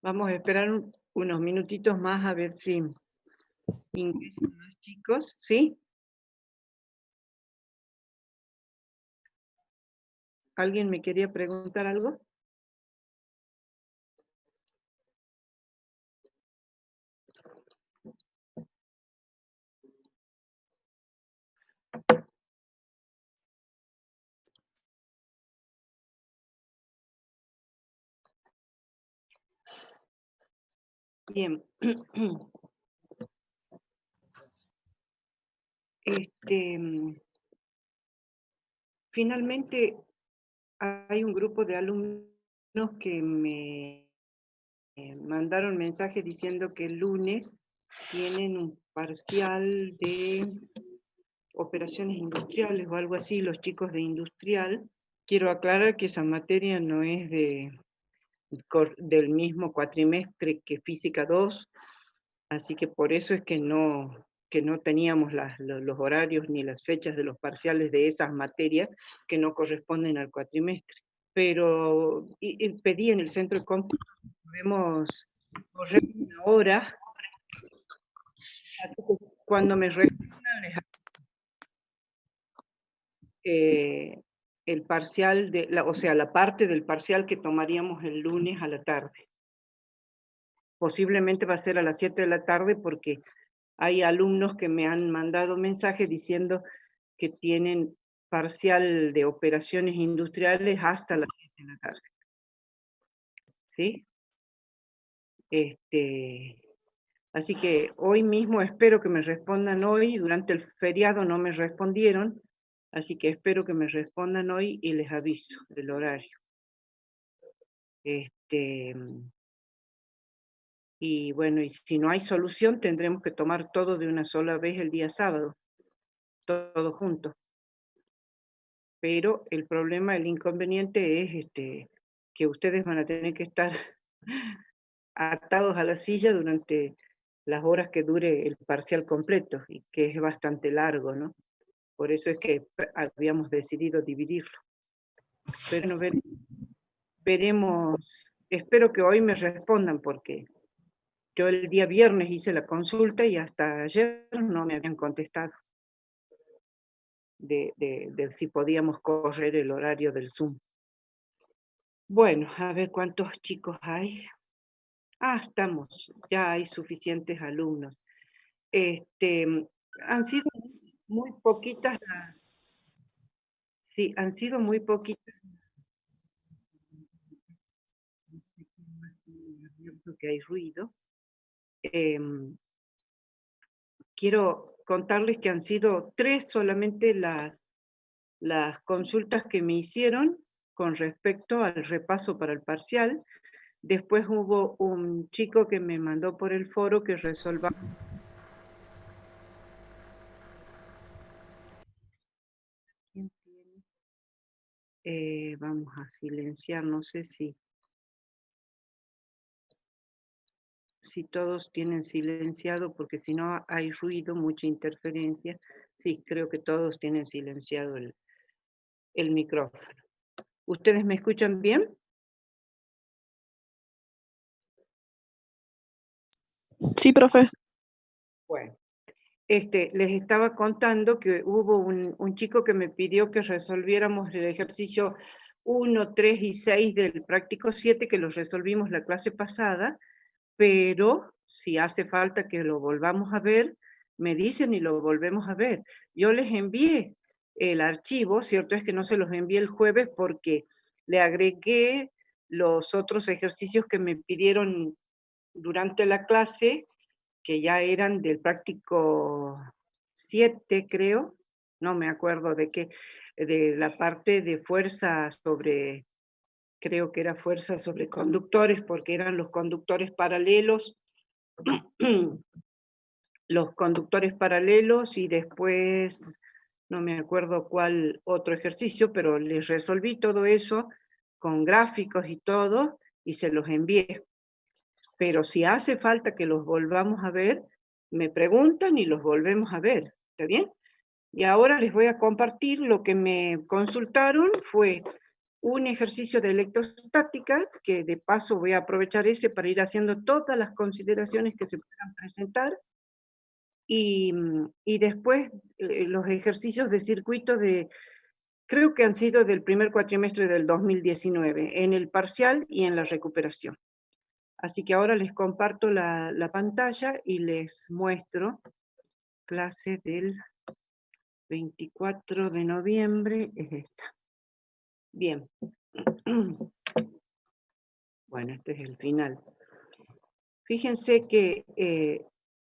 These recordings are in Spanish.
Vamos a esperar unos minutitos más a ver si ingresan los chicos, ¿sí? ¿Alguien me quería preguntar algo? Bien. Finalmente hay un grupo de alumnos que me mandaron mensaje diciendo que el lunes tienen un parcial de operaciones industriales o algo así, los chicos de industrial. Quiero aclarar que esa materia no es del mismo cuatrimestre que Física 2, así que por eso es que no teníamos los horarios ni las fechas de los parciales de esas materias que no corresponden al cuatrimestre. Pero pedí en el centro de cómputo, podemos correr una hora, así que cuando me respondan les el parcial, o sea, la parte del parcial que tomaríamos el lunes a la tarde. Posiblemente va a ser a las 7 de la tarde porque hay alumnos que me han mandado mensajes diciendo que tienen parcial de operaciones industriales hasta las 7 de la tarde. ¿Sí? Así que hoy mismo espero que me respondan hoy. Durante el feriado no me respondieron, así que espero que me respondan hoy y les aviso del horario. Y bueno, y si no hay solución, tendremos que tomar todo de una sola vez el día sábado, todo junto. Pero el problema, el inconveniente es que ustedes van a tener que estar atados a la silla durante las horas que dure el parcial completo, y que es bastante largo, ¿no? Por eso es que habíamos decidido dividirlo. Pero veremos, espero que hoy me respondan, porque yo el día viernes hice la consulta y hasta ayer no me habían contestado de si podíamos correr el horario del Zoom. Bueno, a ver cuántos chicos hay. Ya hay suficientes alumnos. Han sido muy poquitas sí, han sido muy poquitas que hay ruido. Quiero contarles que han sido 3 solamente las consultas que me hicieron con respecto al repaso para el parcial. Después hubo un chico que me mandó por el foro que resolva. ¿Quién tiene? Vamos a silenciar, no sé si todos tienen silenciado, porque si no hay ruido, mucha interferencia. Sí, creo que todos tienen silenciado el micrófono. ¿Ustedes me escuchan bien? Sí, profe. Bueno, les estaba contando que hubo un chico que me pidió que resolviéramos el ejercicio 1, 3 y 6 del práctico 7, que los resolvimos la clase pasada, pero si hace falta que lo volvamos a ver, me dicen y lo volvemos a ver. Yo les envié el archivo, cierto es que no se los envié el jueves porque le agregué los otros ejercicios que me pidieron durante la clase, que ya eran del práctico 7, creo, no me acuerdo de la parte de fuerza sobre, creo que era fuerza sobre conductores, porque eran los conductores paralelos, y después no me acuerdo cuál otro ejercicio, pero les resolví todo eso con gráficos y todo, y se los envié. Pero si hace falta que los volvamos a ver, me preguntan y los volvemos a ver, ¿está bien? Y ahora les voy a compartir lo que me consultaron. Fue un ejercicio de electrostática, que de paso voy a aprovechar ese para ir haciendo todas las consideraciones que se puedan presentar, y después los ejercicios de circuito creo que han sido del primer cuatrimestre del 2019, en el parcial y en la recuperación. Así que ahora les comparto la pantalla y les muestro clase del 24 de noviembre, es esta. Bien. Bueno, este es el final. Fíjense que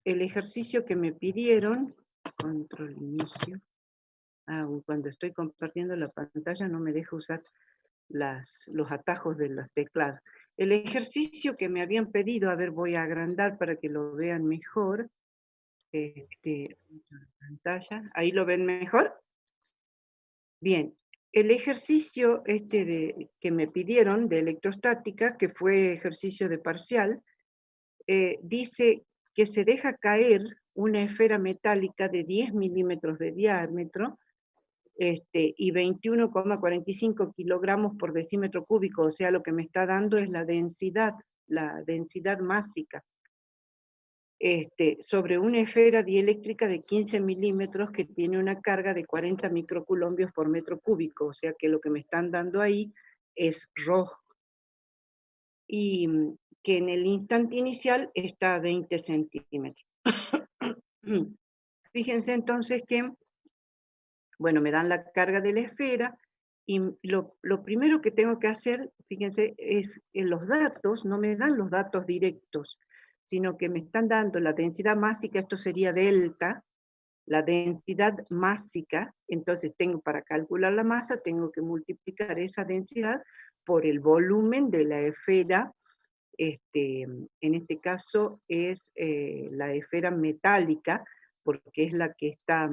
el ejercicio que me pidieron, control inicio, cuando estoy compartiendo la pantalla no me deja usar los atajos de los teclados. El ejercicio que me habían pedido, a ver, voy a agrandar para que lo vean mejor. Pantalla, ¿ahí lo ven mejor? Bien, el ejercicio que me pidieron de electrostática, que fue ejercicio de parcial, dice que se deja caer una esfera metálica de 10 milímetros de diámetro y 21,45 kilogramos por decímetro cúbico, o sea, lo que me está dando es la densidad másica, sobre una esfera dieléctrica de 15 milímetros que tiene una carga de 40 microcoulombios por metro cúbico, o sea que lo que me están dando ahí es Rho, y que en el instante inicial está a 20 centímetros. Fíjense entonces que, bueno, me dan la carga de la esfera, y lo primero que tengo que hacer, fíjense, es en los datos, no me dan los datos directos, sino que me están dando la densidad másica, esto sería delta, la densidad másica, entonces para calcular la masa, tengo que multiplicar esa densidad por el volumen de la esfera, en este caso es la esfera metálica, porque es la que está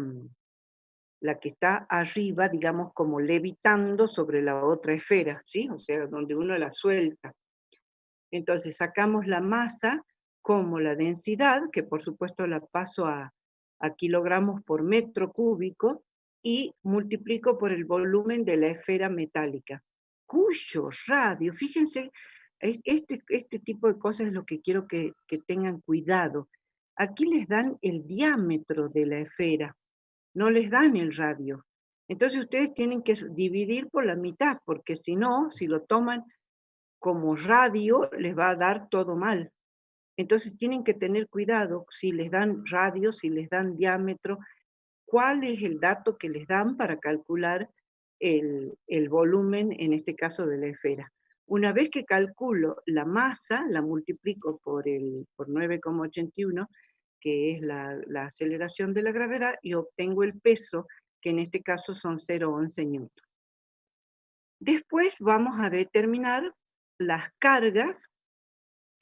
arriba, digamos, como levitando sobre la otra esfera, ¿sí? O sea, donde uno la suelta. Entonces sacamos la masa como la densidad, que por supuesto la paso a kilogramos por metro cúbico, y multiplico por el volumen de la esfera metálica, cuyo radio, fíjense, este tipo de cosas es lo que quiero que tengan cuidado. Aquí les dan el diámetro de la esfera, no les dan el radio. Entonces ustedes tienen que dividir por la mitad, porque si no, si lo toman como radio, les va a dar todo mal. Entonces tienen que tener cuidado si les dan radio, si les dan diámetro, cuál es el dato que les dan para calcular el volumen, en este caso de la esfera. Una vez que calculo la masa, la multiplico por 9,81, que es la aceleración de la gravedad, y obtengo el peso, que en este caso son 0,11 newton. Después vamos a determinar las cargas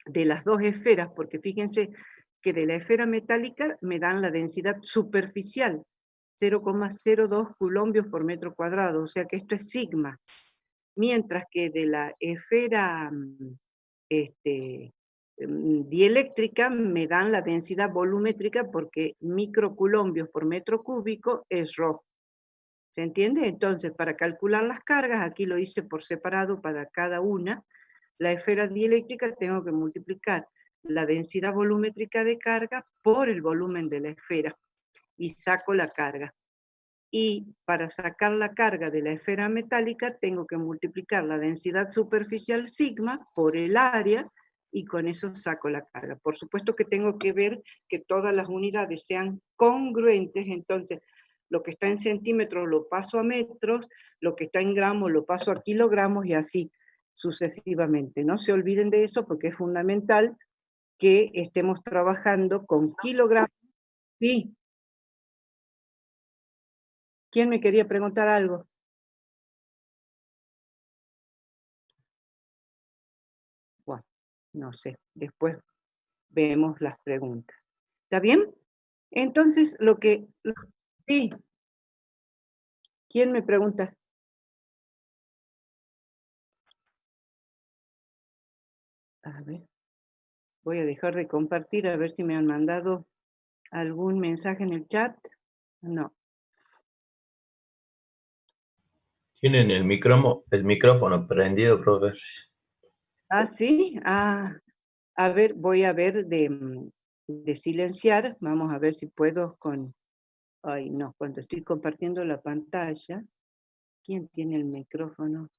de las dos esferas, porque fíjense que de la esfera metálica me dan la densidad superficial, 0,02 coulombios por metro cuadrado, o sea que esto es sigma, mientras que de la esfera dieléctrica me dan la densidad volumétrica porque microcoulombios por metro cúbico es Rho. ¿Se entiende? Entonces, para calcular las cargas, aquí lo hice por separado para cada una. La esfera dieléctrica tengo que multiplicar la densidad volumétrica de carga por el volumen de la esfera y saco la carga. Y para sacar la carga de la esfera metálica tengo que multiplicar la densidad superficial sigma por el área y con eso saco la carga. Por supuesto que tengo que ver que todas las unidades sean congruentes, entonces lo que está en centímetros lo paso a metros, lo que está en gramos lo paso a kilogramos y así sucesivamente. No se olviden de eso porque es fundamental que estemos trabajando con kilogramos. Sí. ¿Quién me quería preguntar algo? Bueno, no sé, después vemos las preguntas. ¿Está bien? Entonces, sí, ¿quién me pregunta? A ver, voy a dejar de compartir a ver si me han mandado algún mensaje en el chat. No. Tienen el micrófono prendido, profe. Ah, sí. Ah, a ver, voy a ver de silenciar. Vamos a ver si puedo con... Ay, no, cuando estoy compartiendo la pantalla. ¿Quién tiene el micrófono?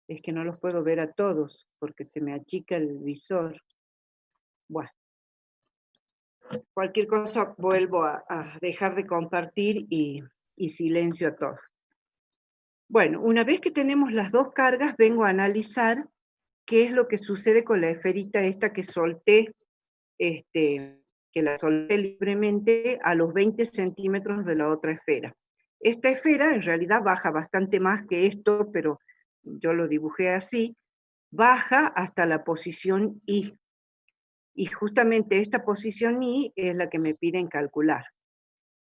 Es que no los puedo ver a todos porque se me achica el visor. Bueno, cualquier cosa vuelvo a dejar de compartir y silencio a todos. Bueno, una vez que tenemos las dos cargas, vengo a analizar qué es lo que sucede con la esferita esta que solté, que la solté libremente a los 20 centímetros de la otra esfera. Esta esfera en realidad baja bastante más que esto, pero yo lo dibujé así, baja hasta la posición I. Y justamente esta posición I es la que me piden calcular.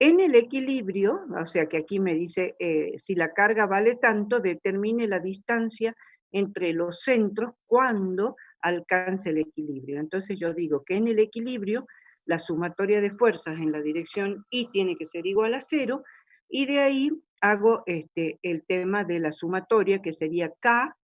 En el equilibrio, o sea que aquí me dice, si la carga vale tanto, determine la distancia entre los centros cuando alcance el equilibrio. Entonces yo digo que en el equilibrio, la sumatoria de fuerzas en la dirección Y tiene que ser igual a 0, y de ahí hago el tema de la sumatoria, que sería K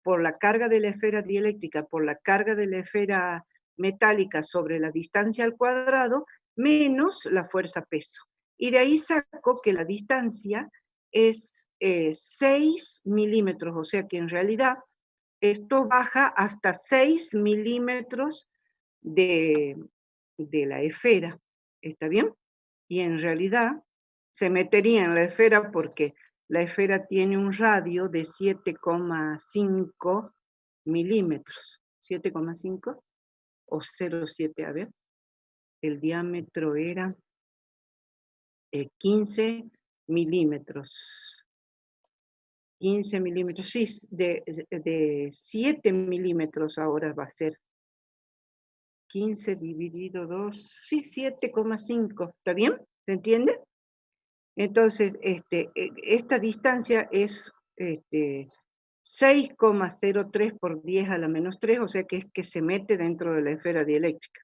por la carga de la esfera dieléctrica, por la carga de la esfera metálica sobre la distancia al cuadrado, menos la fuerza peso. Y de ahí saco que la distancia es 6 milímetros, o sea que en realidad esto baja hasta 6 milímetros de la esfera. ¿Está bien? Y en realidad se metería en la esfera porque la esfera tiene un radio de 7,5 milímetros. 7,5 o 0,7, a ver. El diámetro era 15 milímetros. 15 milímetros, sí, de 7 milímetros ahora va a ser. 15 dividido 2, sí, 7,5, ¿está bien? ¿Se entiende? Entonces, esta distancia es 6,03 por 10 a la menos 3, o sea que es que se mete dentro de la esfera dieléctrica,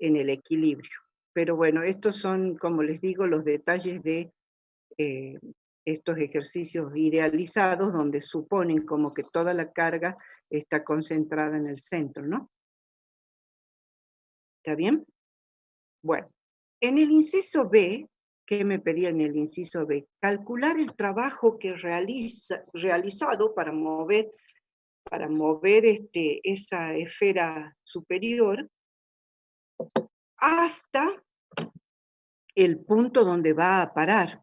en el equilibrio. Pero bueno, estos son, como les digo, los detalles de estos ejercicios idealizados donde suponen como que toda la carga está concentrada en el centro, ¿no? ¿Está bien? Bueno, en el inciso B, ¿qué me pedía en el inciso B? Calcular el trabajo que realizado para mover esa esfera superior hasta el punto donde va a parar.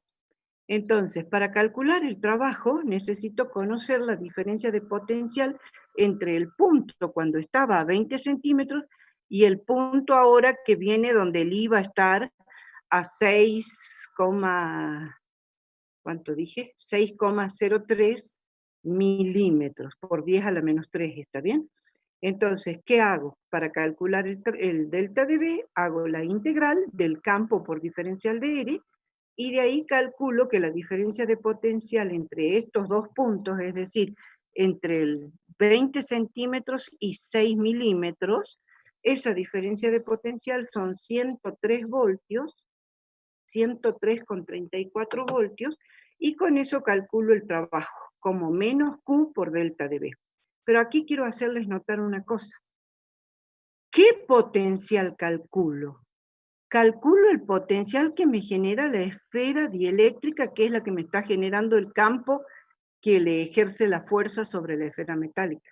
Entonces, para calcular el trabajo necesito conocer la diferencia de potencial entre el punto cuando estaba a 20 centímetros y el punto ahora que viene donde él iba a estar a 6, ¿cuánto dije? 6,03 milímetros por 10 a la menos 3, ¿está bien? Entonces, ¿qué hago? Para calcular el delta de B, hago la integral del campo por diferencial de R, y de ahí calculo que la diferencia de potencial entre estos dos puntos, es decir, entre el 20 centímetros y 6 milímetros, esa diferencia de potencial son 103 voltios, 103,34 voltios, y con eso calculo el trabajo, como menos Q por delta de B. Pero aquí quiero hacerles notar una cosa. ¿Qué potencial calculo? Calculo el potencial que me genera la esfera dieléctrica, que es la que me está generando el campo que le ejerce la fuerza sobre la esfera metálica.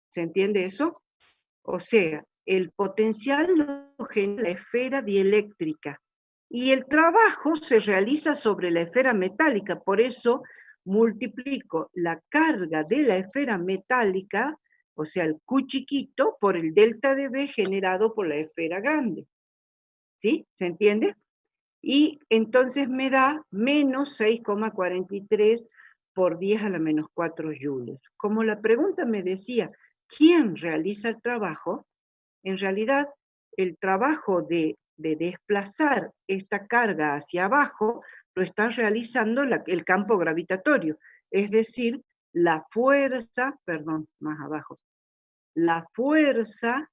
¿Se entiende eso? O sea, el potencial lo genera la esfera dieléctrica y el trabajo se realiza sobre la esfera metálica. Por eso multiplico la carga de la esfera metálica, o sea, el Q chiquito, por el delta de B generado por la esfera grande. ¿Sí? ¿Se entiende? Y entonces me da menos 6,43 por 10 a la menos 4 joules. Como la pregunta me decía, ¿quién realiza el trabajo? En realidad, el trabajo de desplazar esta carga hacia abajo lo está realizando el campo gravitatorio, es decir, la fuerza, perdón, más abajo, la fuerza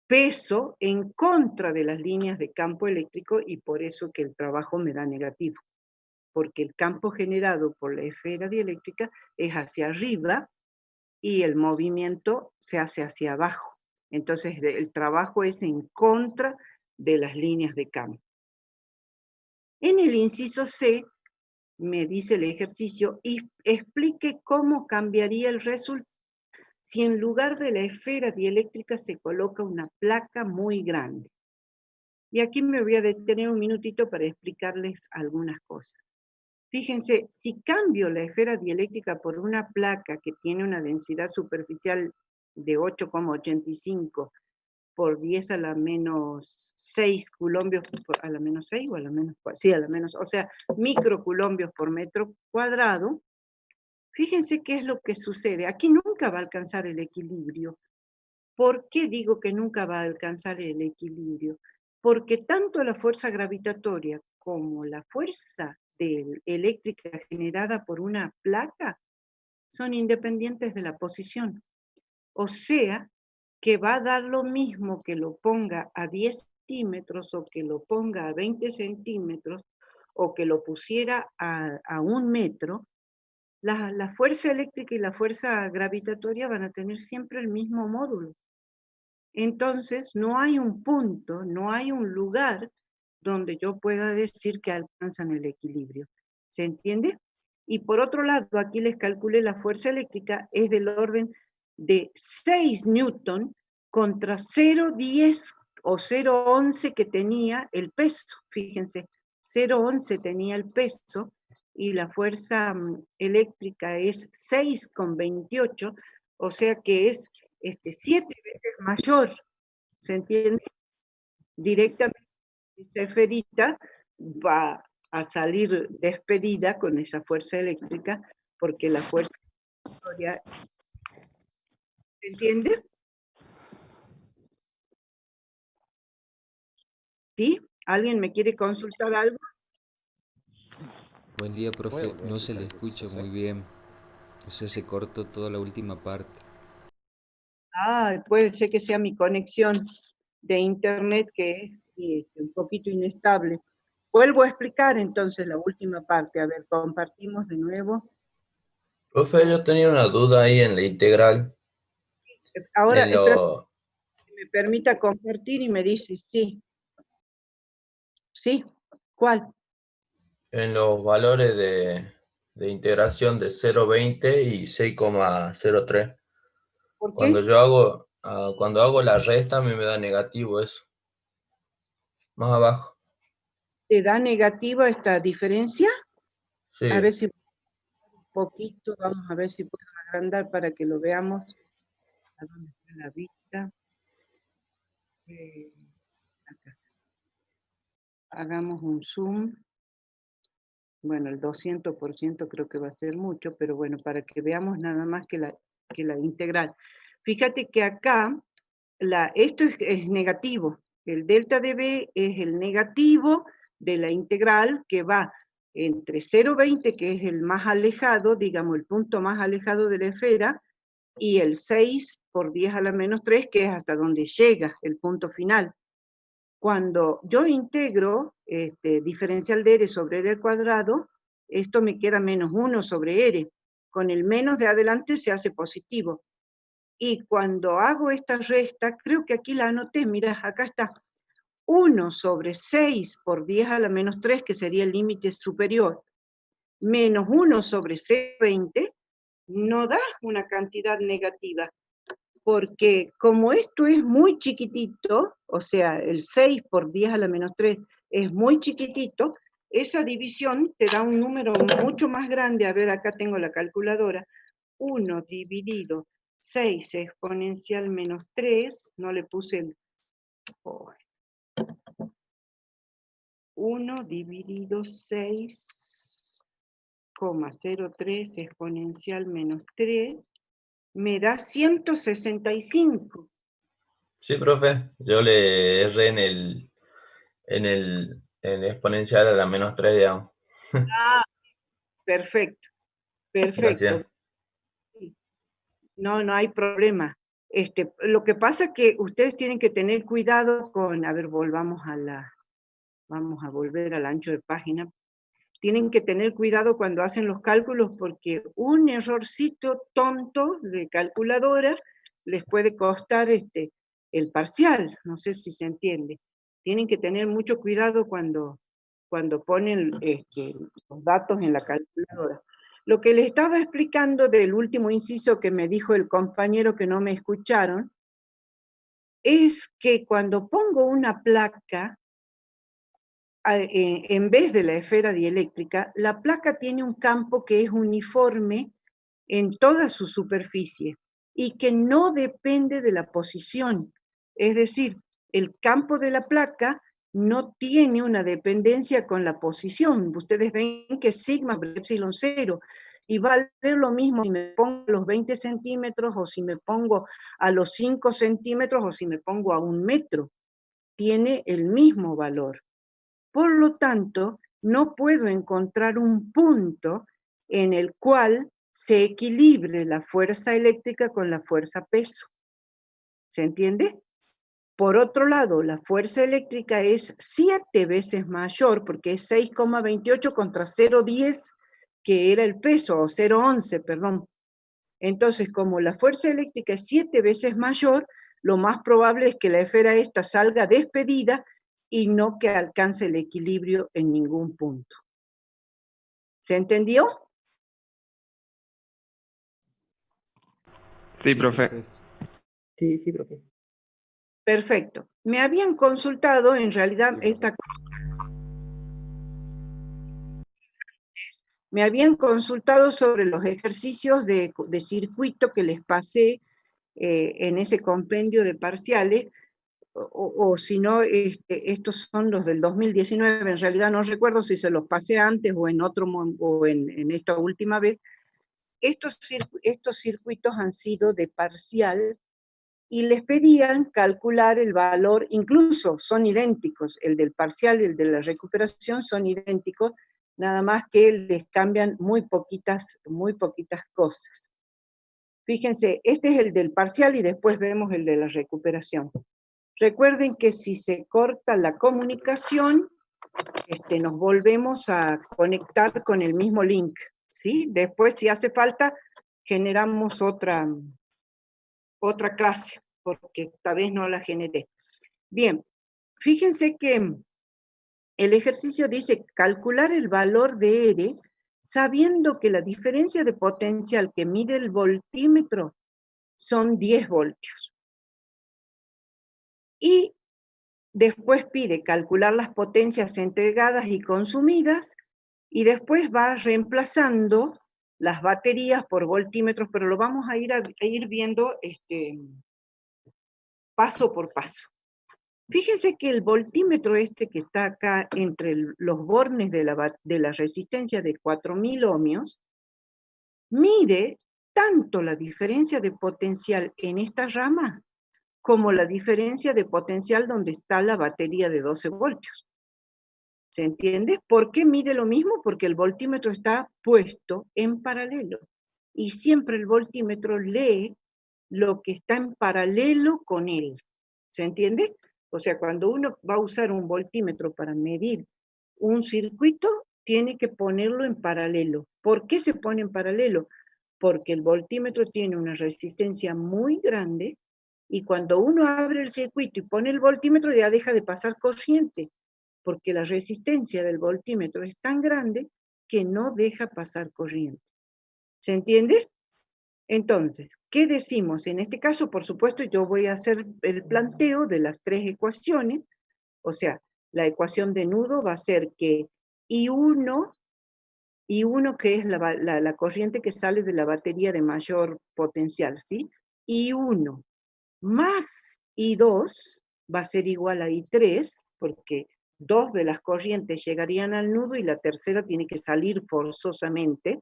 peso en contra de las líneas de campo eléctrico, y por eso que el trabajo me da negativo. porque el campo generado por la esfera dieléctrica es hacia arriba y el movimiento se hace hacia abajo. Entonces el trabajo es en contra de las líneas de campo. En el inciso C, me dice el ejercicio, y explique cómo cambiaría el resultado si en lugar de la esfera dieléctrica se coloca una placa muy grande. Y aquí me voy a detener un minutito para explicarles algunas cosas. Fíjense, si cambio la esfera dieléctrica por una placa que tiene una densidad superficial de 8,85 por 10 a la menos 6 coulombios, a la menos 6 o a la menos, sí, a la menos, o sea, microcoulombios por metro cuadrado, fíjense qué es lo que sucede. Aquí nunca va a alcanzar el equilibrio. ¿Por qué digo que nunca va a alcanzar el equilibrio? Porque tanto la fuerza gravitatoria como la fuerza eléctrica generada por una placa son independientes de la posición. O sea, que va a dar lo mismo que lo ponga a 10 centímetros o que lo ponga a 20 centímetros o que lo pusiera a 1 metro, la fuerza eléctrica y la fuerza gravitatoria van a tener siempre el mismo módulo. Entonces, no hay un punto, no hay un lugar donde yo pueda decir que alcanzan el equilibrio. ¿Se entiende? Y por otro lado, aquí les calculé la fuerza eléctrica, es del orden de 6 newton contra 0,10 o 0,11 que tenía el peso. Fíjense, 0,11 tenía el peso y la fuerza eléctrica es 6,28, o sea que es 7 veces mayor, ¿se entiende? Directamente esa esferita va a salir despedida con esa fuerza eléctrica, porque la fuerza gravitatoria, ¿se entiende? ¿Sí? ¿Alguien me quiere consultar algo? Buen día, profe. No se le escucha muy bien. O sea, se cortó toda la última parte. Puede ser que sea mi conexión de internet que es un poquito inestable. Vuelvo a explicar entonces la última parte. A ver, compartimos de nuevo. Profe, yo tenía una duda ahí en la integral. Ahora, En, espera lo- que me permita compartir y me dice sí. ¿Sí? ¿Cuál? en los valores de integración de 0,20 y 6,03. ¿Por Cuando qué? yo cuando hago la resta, a mí me da negativo eso. Más abajo. ¿Te da negativa esta diferencia? Sí. A ver si un poquito, vamos a ver si puedo agrandar para que lo veamos. ¿A dónde está la vista? Acá. Hagamos un zoom. Bueno, el 200% creo que va a ser mucho, pero bueno, para que veamos nada más que la integral. Fíjate que acá, esto es negativo. El delta de B es el negativo de la integral que va entre 0,20, que es el más alejado, digamos, el punto más alejado de la esfera, y el 6 por 10 a la menos 3, que es hasta donde llega el punto final. Cuando yo integro diferencial de R sobre R al cuadrado, esto me queda menos 1 sobre R. Con el menos de adelante se hace positivo. Y cuando hago esta resta, creo que aquí la anoté, mira, acá está. 1 sobre 6 por 10 a la menos 3, que sería el límite superior, menos 1 sobre 0,20, no da una cantidad negativa. Porque como esto es muy chiquitito, o sea, el 6 por 10 a la menos 3 es muy chiquitito, esa división te da un número mucho más grande. A ver, acá tengo la calculadora. 1 dividido 6 exponencial menos 3, no le puse el... 1 dividido 6,03 exponencial menos 3, me da 165. Sí, profe. Yo le erré en exponencial a la menos 3, digamos. Perfecto, perfecto. Gracias. No, no hay problema. Lo que pasa es que ustedes tienen que tener cuidado con, a ver, vamos a volver al ancho de página. tienen que tener cuidado cuando hacen los cálculos porque un errorcito tonto de calculadora les puede costar el parcial, no sé si se entiende. Tienen que tener mucho cuidado cuando ponen los datos en la calculadora. Lo que les estaba explicando del último inciso que me dijo el compañero que no me escucharon, es que cuando pongo una placa, en vez de la esfera dieléctrica, la placa tiene un campo que es uniforme en toda su superficie y que no depende de la posición. Es decir, el campo de la placa no tiene una dependencia con la posición. Ustedes ven que sigma por epsilon 0, y va a ser lo mismo si me pongo a los 20 centímetros o si me pongo a los 5 centímetros o si me pongo a 1 metro. Tiene el mismo valor. Por lo tanto, no puedo encontrar un punto en el cual se equilibre la fuerza eléctrica con la fuerza peso. ¿Se entiende? Por otro lado, la fuerza eléctrica es 7 veces mayor, porque es 6,28 contra 0,10, que era el peso, o 0,11, perdón. Entonces, como la fuerza eléctrica es 7 veces mayor, lo más probable es que la esfera esta salga despedida y no que alcance el equilibrio en ningún punto. ¿Se entendió? Sí, profe. Perfecto. Sí, sí, profe. Perfecto. Me habían consultado, en realidad, me habían consultado sobre los ejercicios de circuito que les pasé en ese compendio de parciales, o si no, estos son los del 2019, en realidad no recuerdo si se los pasé antes o en otro o en esta última vez. Estos circuitos han sido de parcial y les pedían calcular el valor, incluso son idénticos, el del parcial y el de la recuperación son idénticos, nada más que les cambian muy poquitas cosas. Fíjense, este es el del parcial y después vemos el de la recuperación. Recuerden que si se corta la comunicación, nos volvemos a conectar con el mismo link, ¿sí? Después, si hace falta, generamos otra clase, porque esta vez no la generé. Bien, fíjense que el ejercicio dice calcular el valor de R sabiendo que la diferencia de potencial que mide el voltímetro son 10 voltios. Y después pide calcular las potencias entregadas y consumidas, y después va reemplazando las baterías por voltímetros, pero lo vamos a ir viendo paso por paso. Fíjense que el voltímetro que está acá entre los bornes de la resistencia de 4000 ohmios, mide tanto la diferencia de potencial en esta rama como la diferencia de potencial donde está la batería de 12 voltios. ¿Se entiende? ¿Por qué mide lo mismo? Porque el voltímetro está puesto en paralelo. Y siempre el voltímetro lee lo que está en paralelo con él. ¿Se entiende? O sea, cuando uno va a usar un voltímetro para medir un circuito, tiene que ponerlo en paralelo. ¿Por qué se pone en paralelo? Porque el voltímetro tiene una resistencia muy grande y cuando uno abre el circuito y pone el voltímetro ya deja de pasar corriente, porque la resistencia del voltímetro es tan grande que no deja pasar corriente. ¿Se entiende? Entonces, ¿qué decimos? En este caso, por supuesto, yo voy a hacer el planteo de las 3 ecuaciones, o sea, la ecuación de nudo va a ser que I1 que es la corriente que sale de la batería de mayor potencial, ¿sí? I1 más I2 va a ser igual a I3, porque 2 de las corrientes llegarían al nudo y la tercera tiene que salir forzosamente.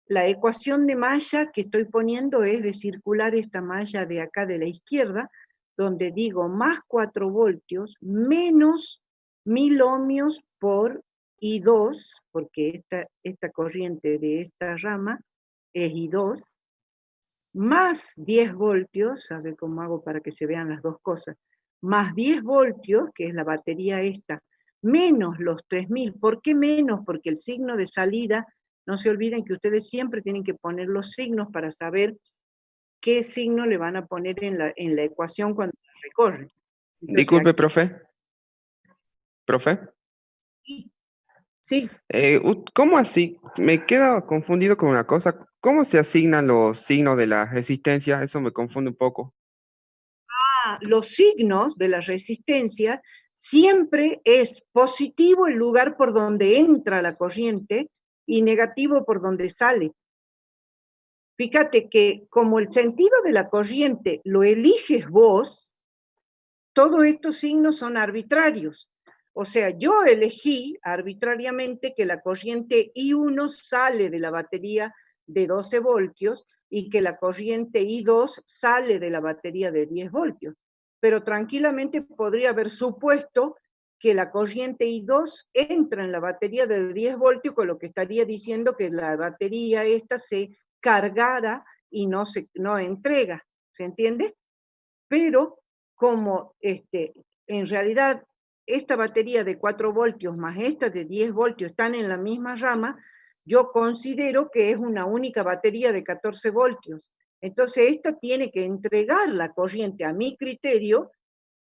La ecuación de malla que estoy poniendo es de circular esta malla de acá de la izquierda, donde digo más 4 voltios menos 1000 ohmios por I2, porque esta corriente de esta rama es I2, más 10 voltios, a ver cómo hago para que se vean las dos cosas, más 10 voltios, que es la batería esta, menos los 3000. ¿Por qué menos? Porque el signo de salida, no se olviden que ustedes siempre tienen que poner los signos para saber qué signo le van a poner en la ecuación cuando la recorren. Entonces, Disculpe, aquí, profe. Profe. sí, ¿Cómo así? Me quedo confundido con una cosa. ¿Cómo se asignan los signos de la resistencia? Eso me confunde un poco. los signos de la resistencia siempre es positivo el lugar por donde entra la corriente y negativo por donde sale. Fíjate que como el sentido de la corriente lo eliges vos, todos estos signos son arbitrarios. O sea, yo elegí arbitrariamente que la corriente I1 sale de la batería de 12 voltios y que la corriente I2 sale de la batería de 10 voltios. Pero tranquilamente podría haber supuesto que la corriente I2 entra en la batería de 10 voltios, con lo que estaría diciendo que la batería esta se cargara y no entrega. ¿Se entiende? Pero como en realidad esta batería de 4 voltios más esta de 10 voltios están en la misma rama, yo considero que es una única batería de 14 voltios. Entonces esta tiene que entregar la corriente, a mi criterio,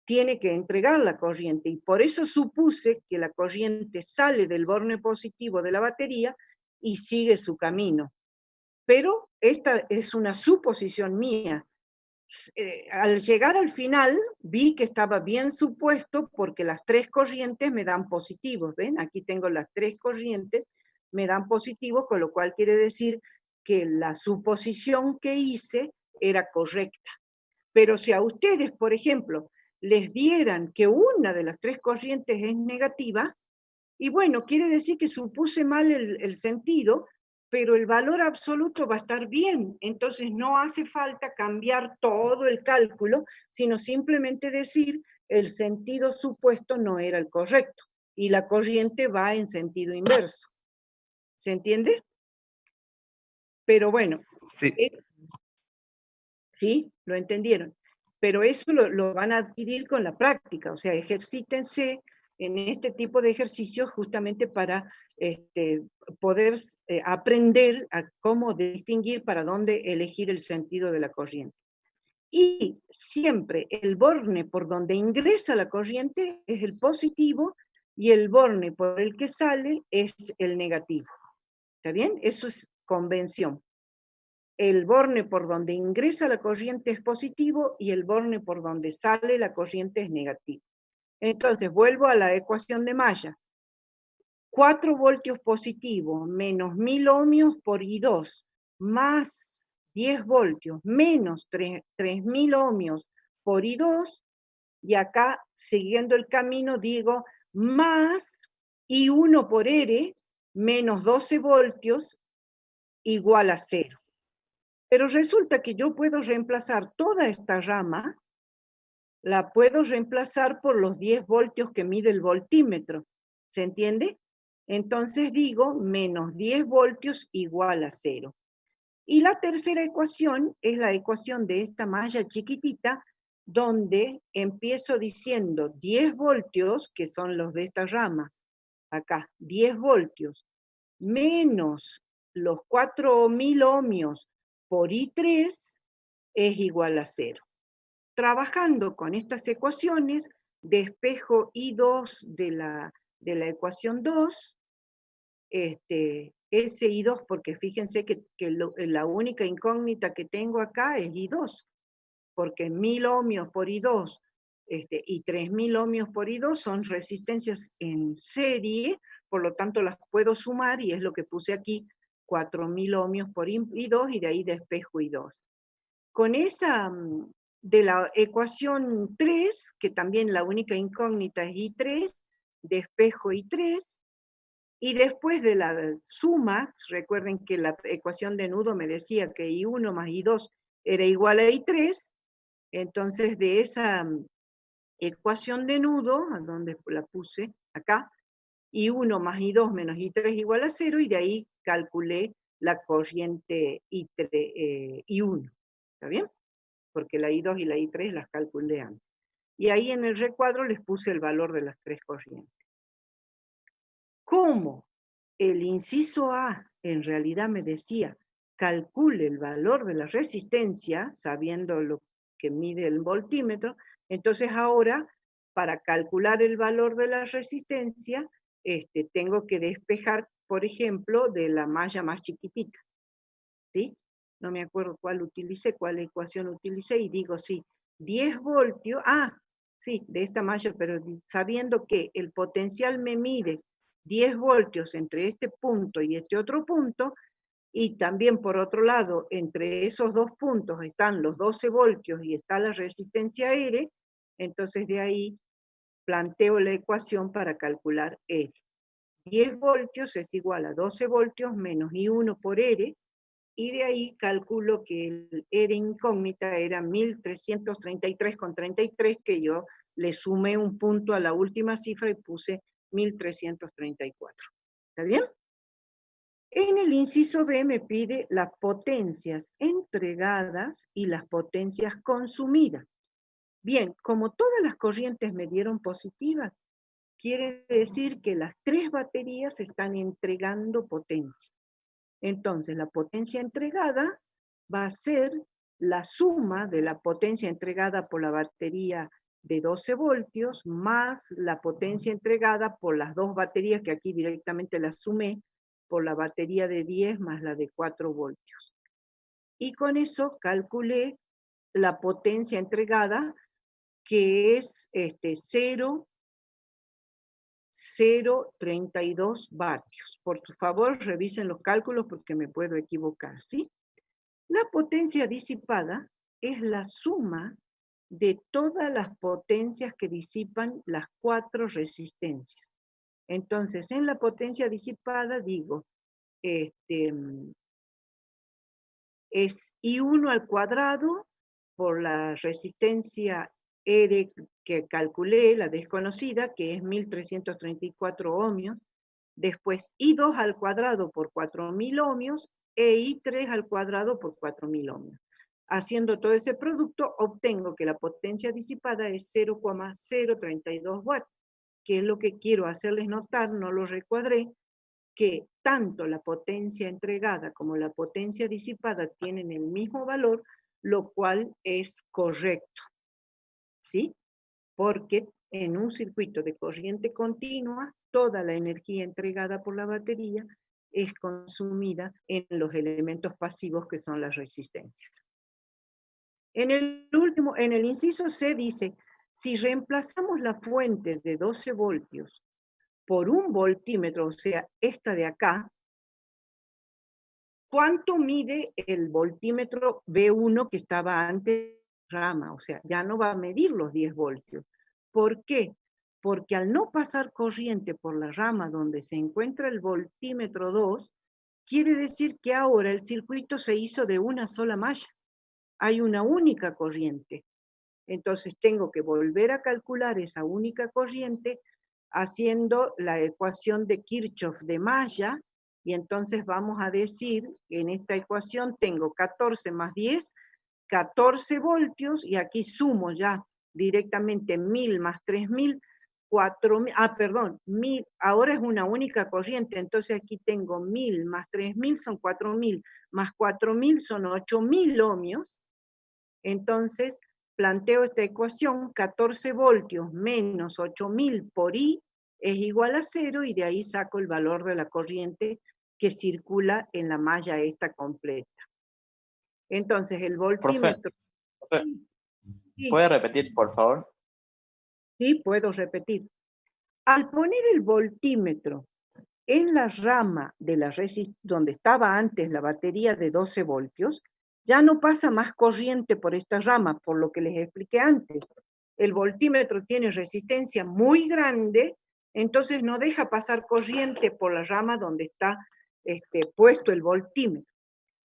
tiene que entregar la corriente, y por eso supuse que la corriente sale del borne positivo de la batería y sigue su camino. Pero esta es una suposición mía. Al llegar al final, vi que estaba bien supuesto porque las 3 corrientes me dan positivos, ¿ven? Aquí tengo las 3 corrientes, me dan positivos, con lo cual quiere decir que la suposición que hice era correcta. Pero si a ustedes, por ejemplo, les dieran que una de las 3 corrientes es negativa, y bueno, quiere decir que supuse mal el sentido, pero el valor absoluto va a estar bien. Entonces no hace falta cambiar todo el cálculo, sino simplemente decir el sentido supuesto no era el correcto y la corriente va en sentido inverso. ¿Se entiende? Pero bueno, Sí. ¿sí? ¿Lo entendieron? Pero eso lo van a adquirir con la práctica, o sea, ejercítense en este tipo de ejercicios justamente para poder aprender a cómo distinguir para dónde elegir el sentido de la corriente. Y siempre el borne por donde ingresa la corriente es el positivo y el borne por el que sale es el negativo. ¿Está bien? Eso es convención. El borne por donde ingresa la corriente es positivo y el borne por donde sale la corriente es negativo. Entonces, vuelvo a la ecuación de Maya. 4 voltios positivos menos 1000 ohmios por I2 más 10 voltios menos 3000 ohmios por I2, y acá, siguiendo el camino, digo más I1 por R menos 12 voltios igual a 0. Pero resulta que yo puedo reemplazar toda esta rama, la puedo reemplazar por los 10 voltios que mide el voltímetro. ¿Se entiende? Entonces digo menos 10 voltios igual a 0. Y la tercera ecuación es la ecuación de esta malla chiquitita, donde empiezo diciendo 10 voltios, que son los de esta rama, acá, 10 voltios, menos los 4000 ohmios por I3 es igual a 0. Trabajando con estas ecuaciones, despejo I2 de la ecuación 2, ese I2, porque fíjense que la única incógnita que tengo acá es I2, porque 1000 ohmios por I2 y 3000 ohmios por I2 son resistencias en serie, por lo tanto las puedo sumar y es lo que puse aquí, 4000 ohmios por I2 y de ahí despejo I2. Con esa de la ecuación 3, que también la única incógnita es I3, despejo I3, y después de la suma, recuerden que la ecuación de nudo me decía que I1 más I2 era igual a I3, entonces de esa ecuación de nudo, a donde la puse acá, I1 más I2 menos I3 igual a 0, y de ahí calculé la corriente I1. ¿Está bien? Porque la I2 y la I3 las calculé antes. Y ahí en el recuadro les puse el valor de las 3 corrientes. como el inciso A en realidad me decía, calcule el valor de la resistencia, sabiendo lo que mide el voltímetro, entonces ahora, para calcular el valor de la resistencia, tengo que despejar, por ejemplo, de la malla más chiquitita, ¿sí? No me acuerdo cuál utilicé, cuál ecuación utilicé, y digo, sí, 10 voltios, sí, de esta malla, pero sabiendo que el potencial me mide 10 voltios entre este punto y este otro punto, y también por otro lado, entre esos dos puntos están los 12 voltios y está la resistencia R, entonces de ahí planteo la ecuación para calcular R. 10 voltios es igual a 12 voltios menos I1 por R, y de ahí calculo que el R incógnita era 1333,33, que yo le sumé un punto a la última cifra y puse 1334. ¿Está bien? En el inciso B me pide las potencias entregadas y las potencias consumidas. Bien, como todas las corrientes me dieron positivas, quiere decir que las 3 baterías están entregando potencia. Entonces, la potencia entregada va a ser la suma de la potencia entregada por la batería de 12 voltios más la potencia entregada por las 2 baterías, que aquí directamente las sumé, por la batería de 10 más la de 4 voltios. Y con eso calculé la potencia entregada, que es 0,32 vatios. Por favor, revisen los cálculos porque me puedo equivocar, ¿sí? La potencia disipada es la suma de todas las potencias que disipan las 4 resistencias. Entonces, en la potencia disipada digo, es I1 al cuadrado por la resistencia R que calculé, la desconocida, que es 1334 ohmios, después I2 al cuadrado por 4000 ohmios, e I3 al cuadrado por 4000 ohmios. Haciendo todo ese producto, obtengo que la potencia disipada es 0,032 watts, que es lo que quiero hacerles notar, no lo recuadré, que tanto la potencia entregada como la potencia disipada tienen el mismo valor, lo cual es correcto, ¿sí? Porque en un circuito de corriente continua, toda la energía entregada por la batería es consumida en los elementos pasivos que son las resistencias. En el inciso C dice, si reemplazamos la fuente de 12 voltios por un voltímetro, o sea, esta de acá, ¿cuánto mide el voltímetro B1 que estaba antes de la rama? O sea, ya no va a medir los 10 voltios. ¿Por qué? Porque al no pasar corriente por la rama donde se encuentra el voltímetro 2, quiere decir que ahora el circuito se hizo de una sola malla. Hay una única corriente. Entonces tengo que volver a calcular esa única corriente haciendo la ecuación de Kirchhoff de malla, y entonces vamos a decir, en esta ecuación tengo 14 más 10, 14 voltios, y aquí sumo ya directamente 1000 más 3000, 4000, perdón, 1000, ahora es una única corriente, entonces aquí tengo 1000 más 3000 son 4000, más 4000 son 8000 ohmios, entonces planteo esta ecuación, 14 voltios menos 8000 por I es igual a 0, y de ahí saco el valor de la corriente que circula en la malla esta completa. Entonces el voltímetro... Profe, Sí, ¿puede repetir, por favor? sí, puedo repetir. Al poner el voltímetro en la rama de la donde estaba antes la batería de 12 voltios, ya no pasa más corriente por esta rama, por lo que les expliqué antes. El voltímetro tiene resistencia muy grande, entonces no deja pasar corriente por la rama donde está puesto el voltímetro.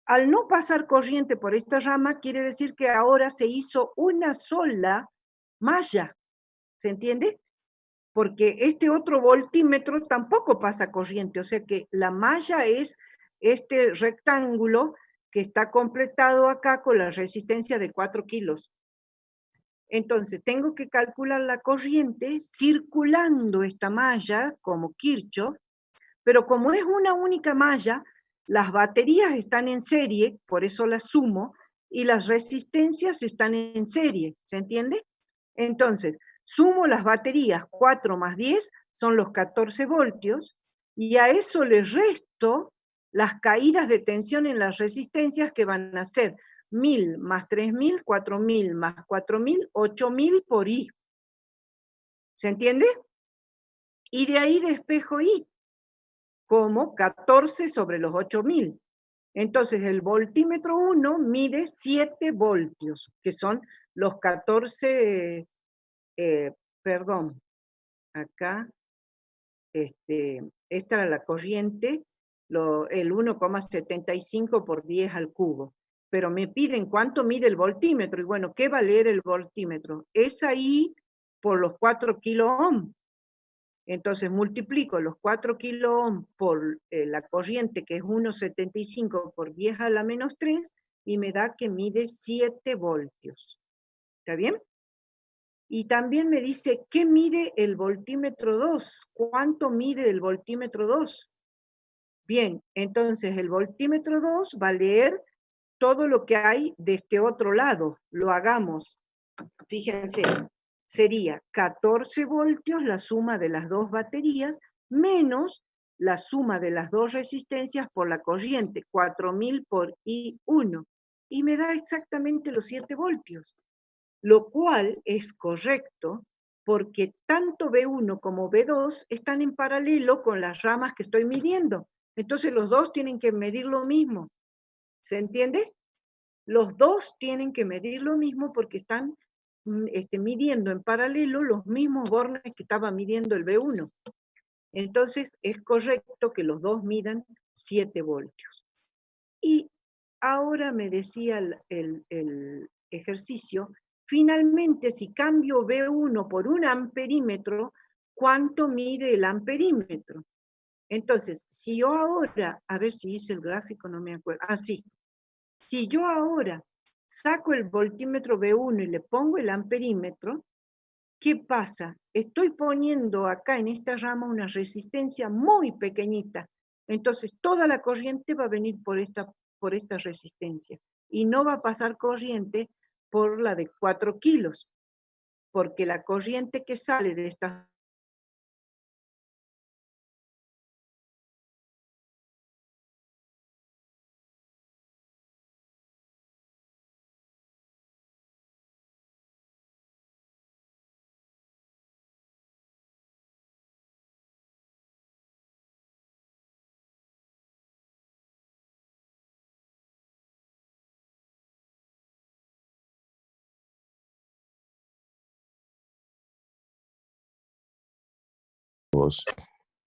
Al no pasar corriente por esta rama, quiere decir que ahora se hizo una sola malla, ¿se entiende? Porque este otro voltímetro tampoco pasa corriente, o sea que la malla es este rectángulo que está completado acá con la resistencia de 4 kilos. Entonces tengo que calcular la corriente circulando esta malla como Kirchhoff Pero como es una única malla, las baterías están en serie, por eso las sumo, y las resistencias están en serie, ¿se entiende? Entonces, sumo las baterías, 4 más 10 son los 14 voltios, y a eso le resto las caídas de tensión en las resistencias que van a ser 1000 más 3000, 4000 más 4000, 8000 por I. ¿Se entiende? Y de ahí despejo I como 14 sobre los 8000. Entonces el voltímetro 1 mide 7 voltios, que son los 14, perdón, acá, esta era la corriente, el 1,75 por 10 al cubo. Pero me piden cuánto mide el voltímetro, y bueno, ¿qué va a leer el voltímetro? Es ahí por los 4 kilo ohm. Entonces multiplico los 4 kilo ohm por la corriente, que es 1,75 por 10 a la menos 3, y me da que mide 7 voltios. ¿Está bien? Y también me dice, ¿qué mide el voltímetro 2? ¿Cuánto mide el voltímetro 2? Bien, entonces el voltímetro 2 va a leer todo lo que hay de este otro lado. Lo hagamos. Fíjense, sería 14 voltios la suma de las dos baterías, menos la suma de las dos resistencias por la corriente, 4000 por I1. Y me da exactamente los 7 voltios. Lo cual es correcto porque tanto B1 como B2 están en paralelo con las ramas que estoy midiendo. Entonces los dos tienen que medir lo mismo. ¿Se entiende? Los dos tienen que medir lo mismo porque están midiendo en paralelo los mismos bornes que estaba midiendo el B1. Entonces es correcto que los dos midan 7 voltios. Y ahora me decía el ejercicio, finalmente si cambio B1 por un amperímetro, ¿cuánto mide el amperímetro? Entonces, si yo ahora, a ver si hice el gráfico, no me acuerdo, sí. Si yo ahora saco el voltímetro B1 y le pongo el amperímetro, ¿qué pasa? Estoy poniendo acá en esta rama una resistencia muy pequeñita. Entonces toda la corriente va a venir por esta resistencia. Y no va a pasar corriente por la de 4 kilos. Porque la corriente que sale de esta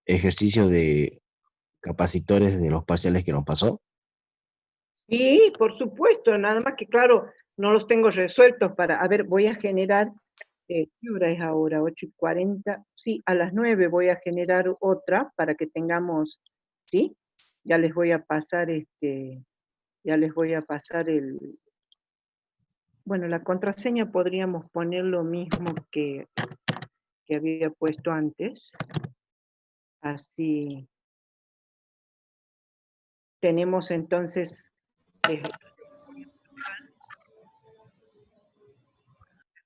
ejercicio de capacitores de los parciales que nos pasó? Sí, por supuesto, nada más que claro, no los tengo resueltos para, a ver, voy a generar, ¿qué hora es ahora? 8:40, sí, a las 9 voy a generar otra para que tengamos, ¿sí? Ya les voy a pasar bueno, la contraseña podríamos poner lo mismo que había puesto antes, así tenemos entonces,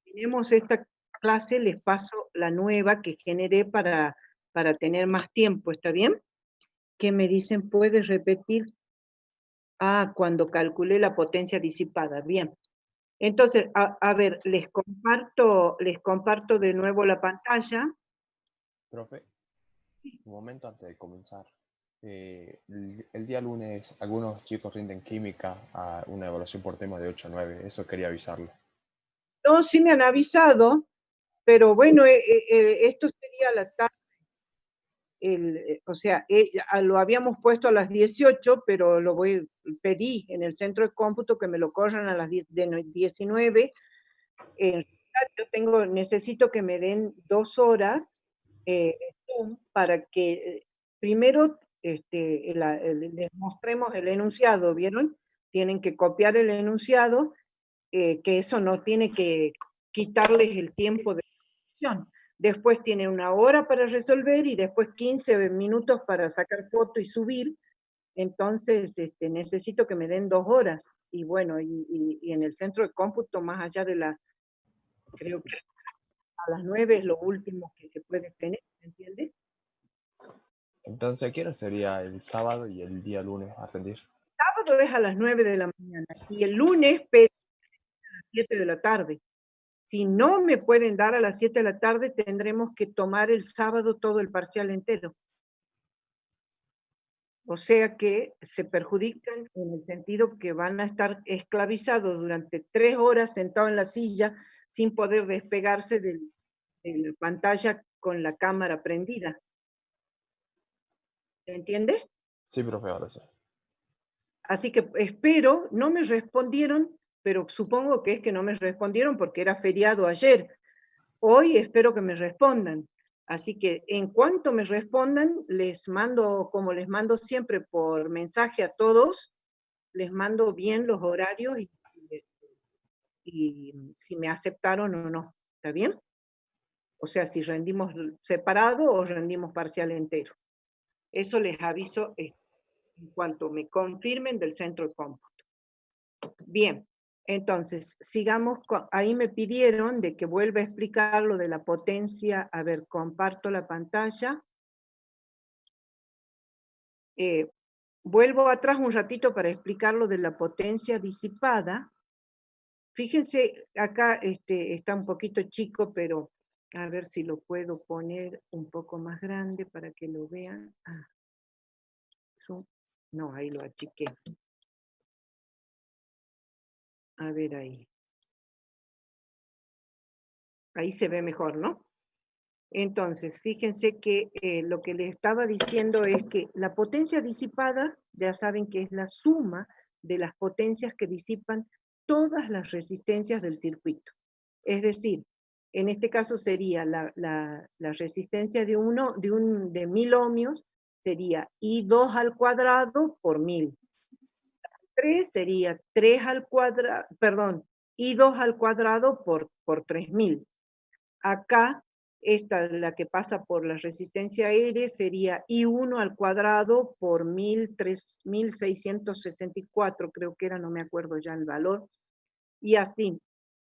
tenemos esta clase, les paso la nueva que generé para tener más tiempo, ¿está bien? ¿Qué me dicen? ¿Puedes repetir? Cuando calculé la potencia disipada, bien. Entonces, a ver, les comparto de nuevo la pantalla. Profe, un momento antes de comenzar. El día lunes algunos chicos rinden química a una evaluación por tema de 8-9, eso quería avisarlo. No, sí me han avisado, pero bueno, esto sería la tarde. O sea, lo habíamos puesto a las 18, pero pedí en el centro de cómputo que me lo corran a las 19. Yo necesito que me den 2 horas para que primero les mostremos el enunciado, ¿vieron? Tienen que copiar el enunciado, que eso no tiene que quitarles el tiempo de evaluación. después tiene 1 hora para resolver y después 15 minutos para sacar foto y subir. Entonces, necesito que me den 2 horas. Y bueno, y en el centro de cómputo, más allá de creo que a las 9 es lo último que se puede tener, ¿me entiendes? Entonces, ¿qué hora sería el sábado y el día lunes a rendir? Sábado es a las 9 de la mañana y el lunes a las 7 de la tarde. Si no me pueden dar a las 7 de la tarde, tendremos que tomar el sábado todo el parcial entero. O sea que se perjudican en el sentido que van a estar esclavizados durante 3 horas sentados en la silla sin poder despegarse de la pantalla con la cámara prendida. ¿Se entiende? Sí, profe, ahora sí. Así que espero, no me respondieron, pero supongo que es que no me respondieron porque era feriado ayer. Hoy espero que me respondan. Así que en cuanto me respondan, les mando, como les mando siempre por mensaje a todos, les mando bien los horarios y si me aceptaron o no. ¿Está bien? O sea, si rendimos separado o rendimos parcial entero. Eso les aviso en cuanto me confirmen del centro de cómputo. Bien, entonces, sigamos, ahí me pidieron de que vuelva a explicar lo de la potencia. A ver, comparto la pantalla. Vuelvo atrás un ratito para explicar lo de la potencia disipada. Fíjense, acá está un poquito chico, pero a ver si lo puedo poner un poco más grande para que lo vean. No, ahí lo achiqué. A ver ahí. Ahí se ve mejor, ¿no? Entonces, fíjense que lo que les estaba diciendo es que la potencia disipada, ya saben que es la suma de las potencias que disipan todas las resistencias del circuito. Es decir, en este caso sería la resistencia de 1000 ohmios, sería I2 al cuadrado por 1000. 3 sería 3 al cuadrado, perdón, I2 al cuadrado por 3000. Acá, esta, la que pasa por la resistencia R, sería I1 al cuadrado por 1664, creo que era, no me acuerdo ya el valor. Y así,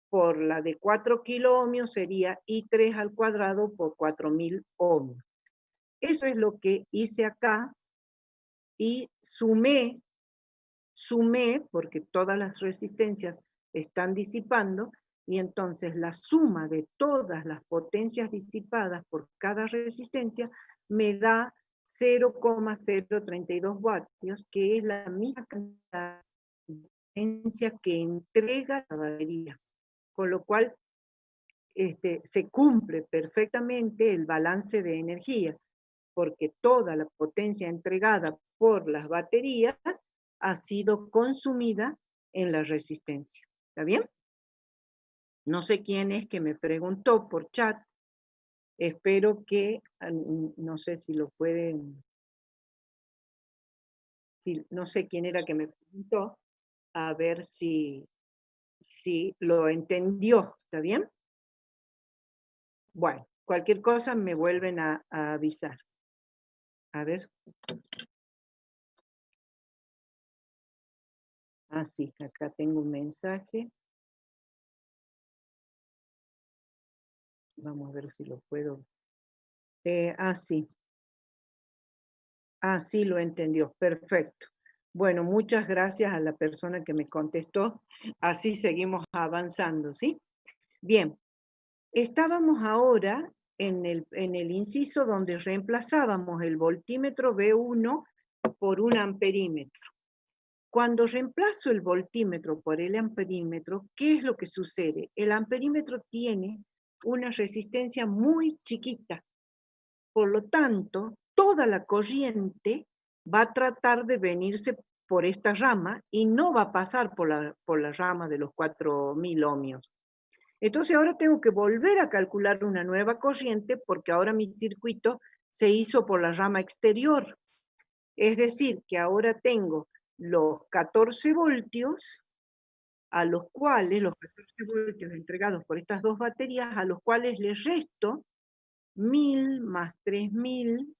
por la de 4 kiloohmios sería I3 al cuadrado por 4000 ohmios. Eso es lo que hice acá y sumé, porque todas las resistencias están disipando, y entonces la suma de todas las potencias disipadas por cada resistencia me da 0,032 vatios, que es la misma cantidad de potencia que entrega la batería. Con lo cual se cumple perfectamente el balance de energía, porque toda la potencia entregada por las baterías ha sido consumida en la resistencia. ¿Está bien? No sé quién es que me preguntó por chat. Espero que, no sé si lo pueden, no sé quién era que me preguntó, a ver si lo entendió. ¿Está bien? Bueno, cualquier cosa me vuelven a avisar. A ver. Sí, acá tengo un mensaje. Vamos a ver si lo puedo. Sí. Sí, lo entendió. Perfecto. Bueno, muchas gracias a la persona que me contestó. Así seguimos avanzando, ¿sí? Bien. Estábamos ahora en el inciso donde reemplazábamos el voltímetro V1 por un amperímetro. Cuando reemplazo el voltímetro por el amperímetro, ¿qué es lo que sucede? El amperímetro tiene una resistencia muy chiquita. Por lo tanto, toda la corriente va a tratar de venirse por esta rama y no va a pasar por la rama de los 4000 ohmios. Entonces ahora tengo que volver a calcular una nueva corriente porque ahora mi circuito se hizo por la rama exterior. Es decir, que ahora tengo los 14 voltios, a los cuales, los 14 voltios entregados por estas dos baterías, a los cuales les resto 1000 más 3000,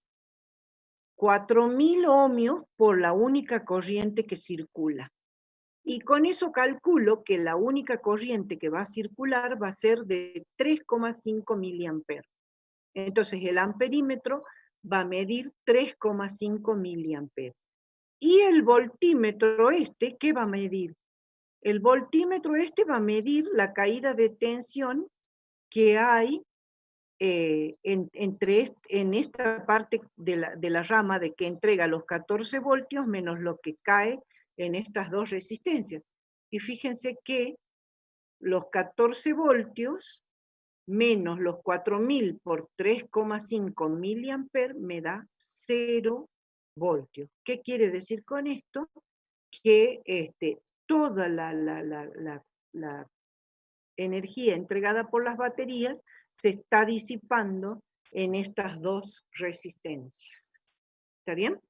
4000 ohmios por la única corriente que circula. Y con eso calculo que la única corriente que va a circular va a ser de 3,5 miliamperes. Entonces el amperímetro va a medir 3,5 miliamperes. Y el voltímetro ¿qué va a medir? El voltímetro va a medir la caída de tensión que hay en esta parte de la rama de que entrega los 14 voltios menos lo que cae en estas dos resistencias. Y fíjense que los 14 voltios menos los 4000 por 3,5 miliamperes me da 0 voltios. ¿Qué quiere decir con esto? Que toda la energía entregada por las baterías se está disipando en estas dos resistencias. ¿Está bien?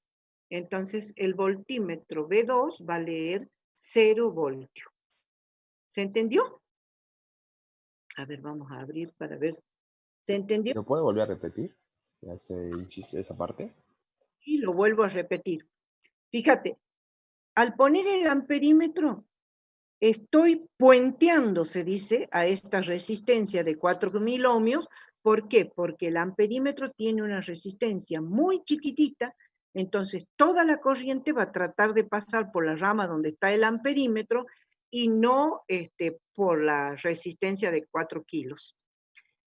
Entonces el voltímetro V2 va a leer 0 voltios. ¿Se entendió? A ver, vamos a abrir para ver. ¿Se entendió? ¿Lo puede volver a repetir? Esa parte. Y lo vuelvo a repetir. Fíjate, al poner el amperímetro, estoy puenteando, se dice, a esta resistencia de 4000 ohmios. ¿Por qué? Porque el amperímetro tiene una resistencia muy chiquitita, entonces toda la corriente va a tratar de pasar por la rama donde está el amperímetro y no por la resistencia de 4 kilos.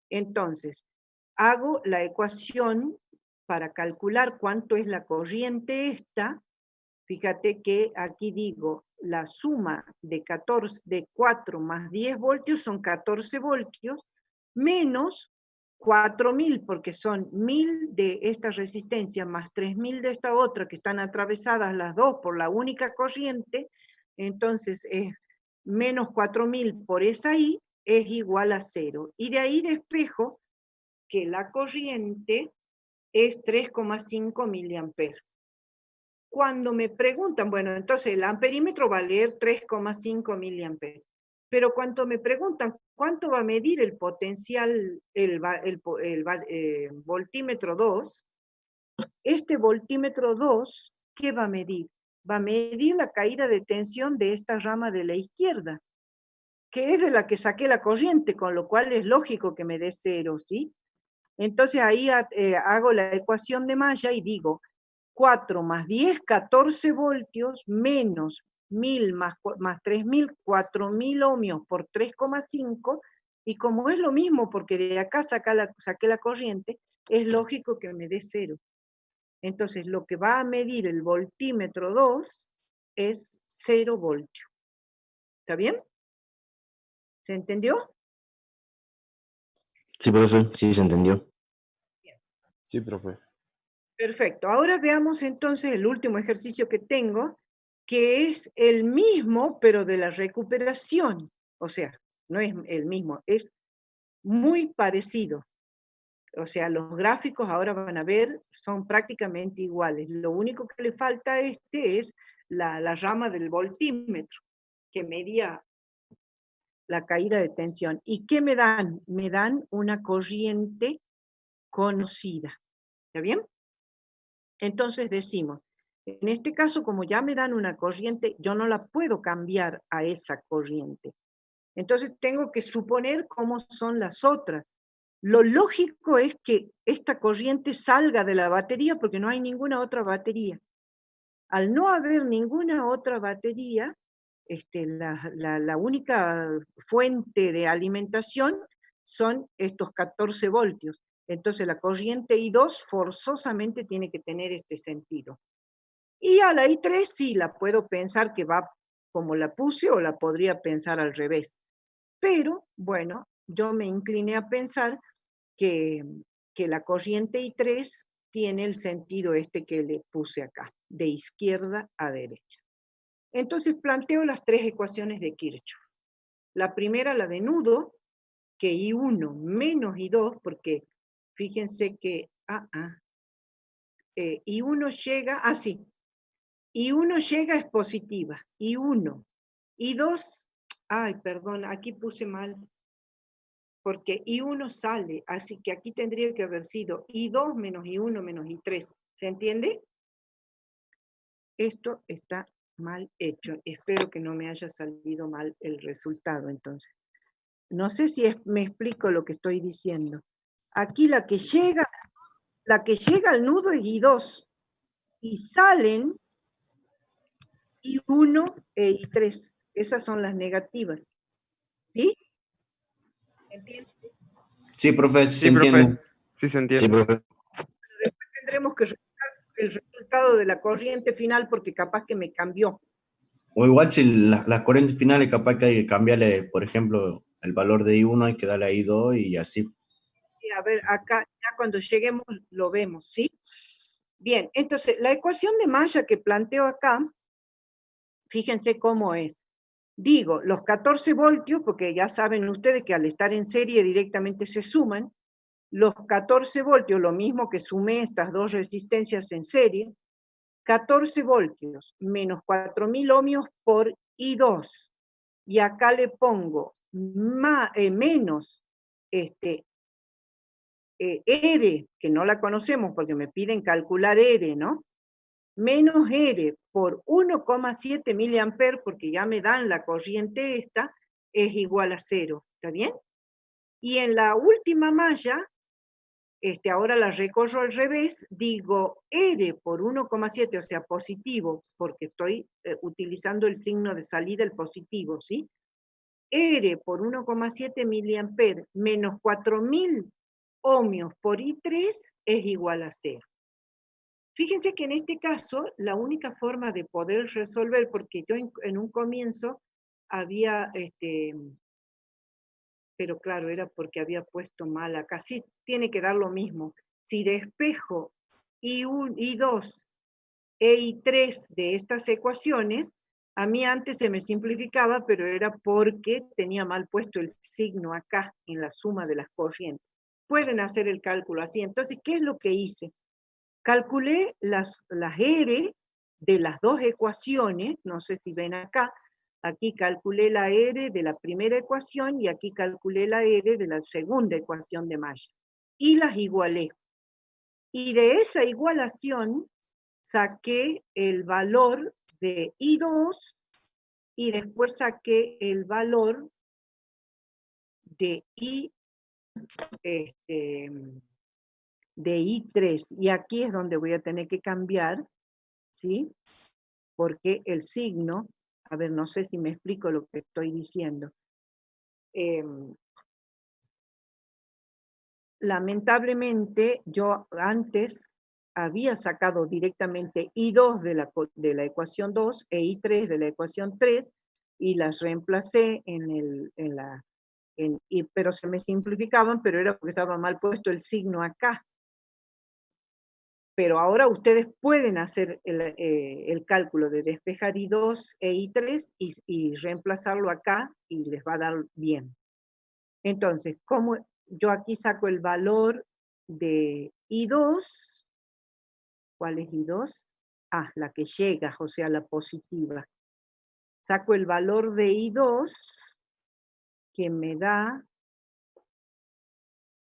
Entonces, hago la ecuación para calcular cuánto es la corriente esta. Fíjate que aquí digo, la suma de 4 más 10 voltios son 14 voltios, menos 4000, porque son 1000 de esta resistencia, más 3000 de esta otra, que están atravesadas las dos por la única corriente, entonces es menos 4000 por esa I, es igual a 0. Y de ahí despejo que la corriente es 3,5 miliamperes. Cuando me preguntan, bueno, entonces el amperímetro va a leer 3,5 miliamperes. Pero cuando me preguntan cuánto va a medir el potencial, el voltímetro 2, este voltímetro 2, ¿qué va a medir? Va a medir la caída de tensión de esta rama de la izquierda, que es de la que saqué la corriente, con lo cual es lógico que me dé 0, ¿sí? Entonces ahí hago la ecuación de malla y digo, 4 más 10, 14 voltios, menos 1000 más 3000, 4000 ohmios por 3,5, y como es lo mismo, porque de acá saqué la corriente, es lógico que me dé 0. Entonces lo que va a medir el voltímetro 2 es 0 voltios. ¿Está bien? ¿Se entendió? Sí, profe, sí se entendió. Sí, profe. Perfecto. Ahora veamos entonces el último ejercicio que tengo, que es el mismo, pero de la recuperación. O sea, no es el mismo, es muy parecido. O sea, los gráficos ahora van a ver, son prácticamente iguales. Lo único que le falta a este es la rama del voltímetro, que medía la caída de tensión. ¿Y qué me dan? Me dan una corriente conocida. ¿Está bien? Entonces decimos, en este caso, como ya me dan una corriente, yo no la puedo cambiar a esa corriente. Entonces tengo que suponer cómo son las otras. Lo lógico es que esta corriente salga de la batería porque no hay ninguna otra batería. Al no haber ninguna otra batería, la única fuente de alimentación son estos 14 voltios. Entonces la corriente I2 forzosamente tiene que tener este sentido. Y a la I3 sí la puedo pensar que va como la puse o la podría pensar al revés. Pero, bueno, yo me incliné a pensar que la corriente I3 tiene el sentido que le puse acá, de izquierda a derecha. Entonces planteo las tres ecuaciones de Kirchhoff. La primera, la de nudo, que I1 menos I2, porque fíjense que I1 llega, I1 llega es positiva, I1, I2, perdón, aquí puse mal, porque I1 sale, así que aquí tendría que haber sido I2 menos I1 menos I3. ¿Se entiende? Esto está mal hecho. Espero que no me haya salido mal el resultado, entonces. No sé si me explico lo que estoy diciendo. Aquí la que llega al nudo es I2. Y salen I1 e I3. Esas son las negativas. ¿Sí? ¿Entiendes? Sí, profe, Sí, se entiende. profe. Sí, se Sí, entiende. profe. Después tendremos que revisar el resultado de la corriente final porque capaz que me cambió. O igual si las corrientes finales capaz que hay que cambiarle, por ejemplo, el valor de I1 hay que darle a I2 y así. Sí, a ver, acá ya cuando lleguemos lo vemos, ¿sí? Bien, entonces la ecuación de malla que planteo acá, fíjense cómo es. Digo, los 14 voltios, porque ya saben ustedes que al estar en serie directamente se suman, los 14 voltios, lo mismo que sumé estas dos resistencias en serie, 14 voltios menos 4.000 ohmios por I2. Y acá le pongo menos R, que no la conocemos porque me piden calcular R, ¿no? Menos R por 1,7 miliamperes, porque ya me dan la corriente esta, es igual a 0, ¿está bien? Y en la última malla, ahora la recorro al revés, digo R por 1,7, o sea, positivo, porque estoy utilizando el signo de salida, el positivo, ¿sí? R por 1,7 miliamperes menos 4.000 ohmios por I3 es igual a 0. Fíjense que en este caso, la única forma de poder resolver, porque yo en un comienzo había, pero claro, era porque había puesto mal acá. Sí, tiene que dar lo mismo. Si despejo I1, I2 e I3 de estas ecuaciones, a mí antes se me simplificaba, pero era porque tenía mal puesto el signo acá, en la suma de las corrientes. Pueden hacer el cálculo así. Entonces, ¿qué es lo que hice? Calculé las R de las dos ecuaciones, no sé si ven acá, aquí calculé la R de la primera ecuación y aquí calculé la R de la segunda ecuación de malla. Y las igualé. Y de esa igualación saqué el valor de I2 y después saqué el valor de I3. Y aquí es donde voy a tener que cambiar, ¿sí? Porque el signo, a ver, no sé si me explico lo que estoy diciendo. Lamentablemente, yo antes había sacado directamente I2 de la ecuación 2 e I3 de la ecuación 3 y las reemplacé pero se me simplificaban, pero era porque estaba mal puesto el signo acá. Pero ahora ustedes pueden hacer el cálculo de despejar I2 e I3 y reemplazarlo acá y les va a dar bien. Entonces, ¿cómo yo aquí saco el valor de I2? ¿Cuál es I2? Ah, la que llega, o sea, la positiva. Saco el valor de I2 que me da,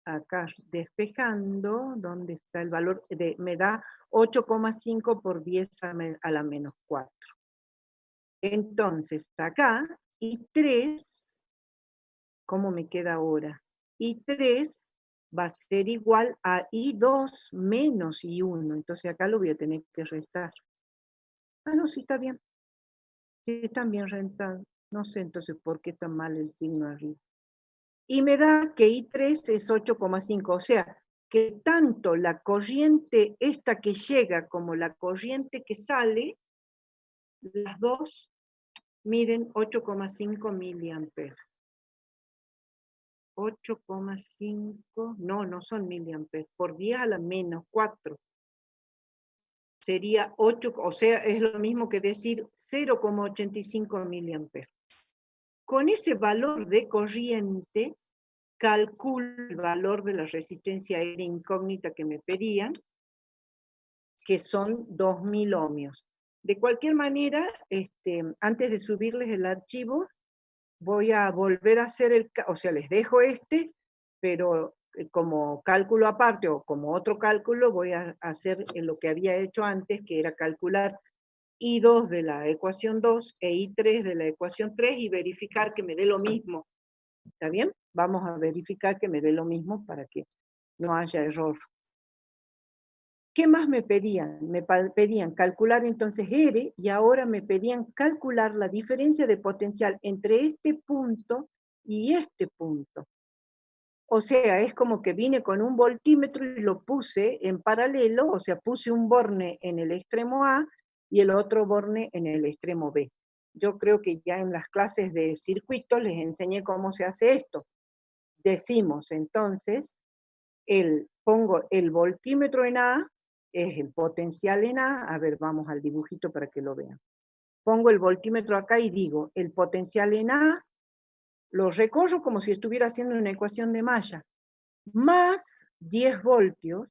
acá despejando, ¿dónde está el valor? Me da 8,5 por 10 a la menos 4. Entonces, acá, I3, ¿cómo me queda ahora? I3 va a ser igual a I2 menos I1. Entonces acá lo voy a tener que restar. Ah, no, sí está bien. Sí están bien rentados. No sé entonces por qué está mal el signo arriba. Y me da que I3 es 8,5. O sea, que tanto la corriente esta que llega como la corriente que sale, las dos miden 8,5 miliamperes. 8,5, no son miliamperes, por 10 a la menos 4. Sería 8, o sea, es lo mismo que decir 0,85 miliamperes. Con ese valor de corriente, calculo el valor de la resistencia aérea incógnita que me pedían, que son 2.000 ohmios. De cualquier manera, antes de subirles el archivo, voy a volver a hacer o sea, les dejo pero como cálculo aparte o como otro cálculo voy a hacer lo que había hecho antes, que era calcular I2 de la ecuación 2 e I3 de la ecuación 3 y verificar que me dé lo mismo. ¿Está bien? Vamos a verificar que me dé lo mismo para que no haya error. ¿Qué más me pedían? Me pedían calcular entonces R y ahora me pedían calcular la diferencia de potencial entre este punto y este punto. O sea, es como que vine con un voltímetro y lo puse en paralelo, o sea, puse un borne en el extremo A y el otro borne en el extremo B. Yo creo que ya en las clases de circuitos les enseñé cómo se hace esto. Decimos entonces, pongo el voltímetro en A, es el potencial en A. A ver, vamos al dibujito para que lo vean. Pongo el voltímetro acá y digo, el potencial en A, lo recorro como si estuviera haciendo una ecuación de malla, más 10 voltios,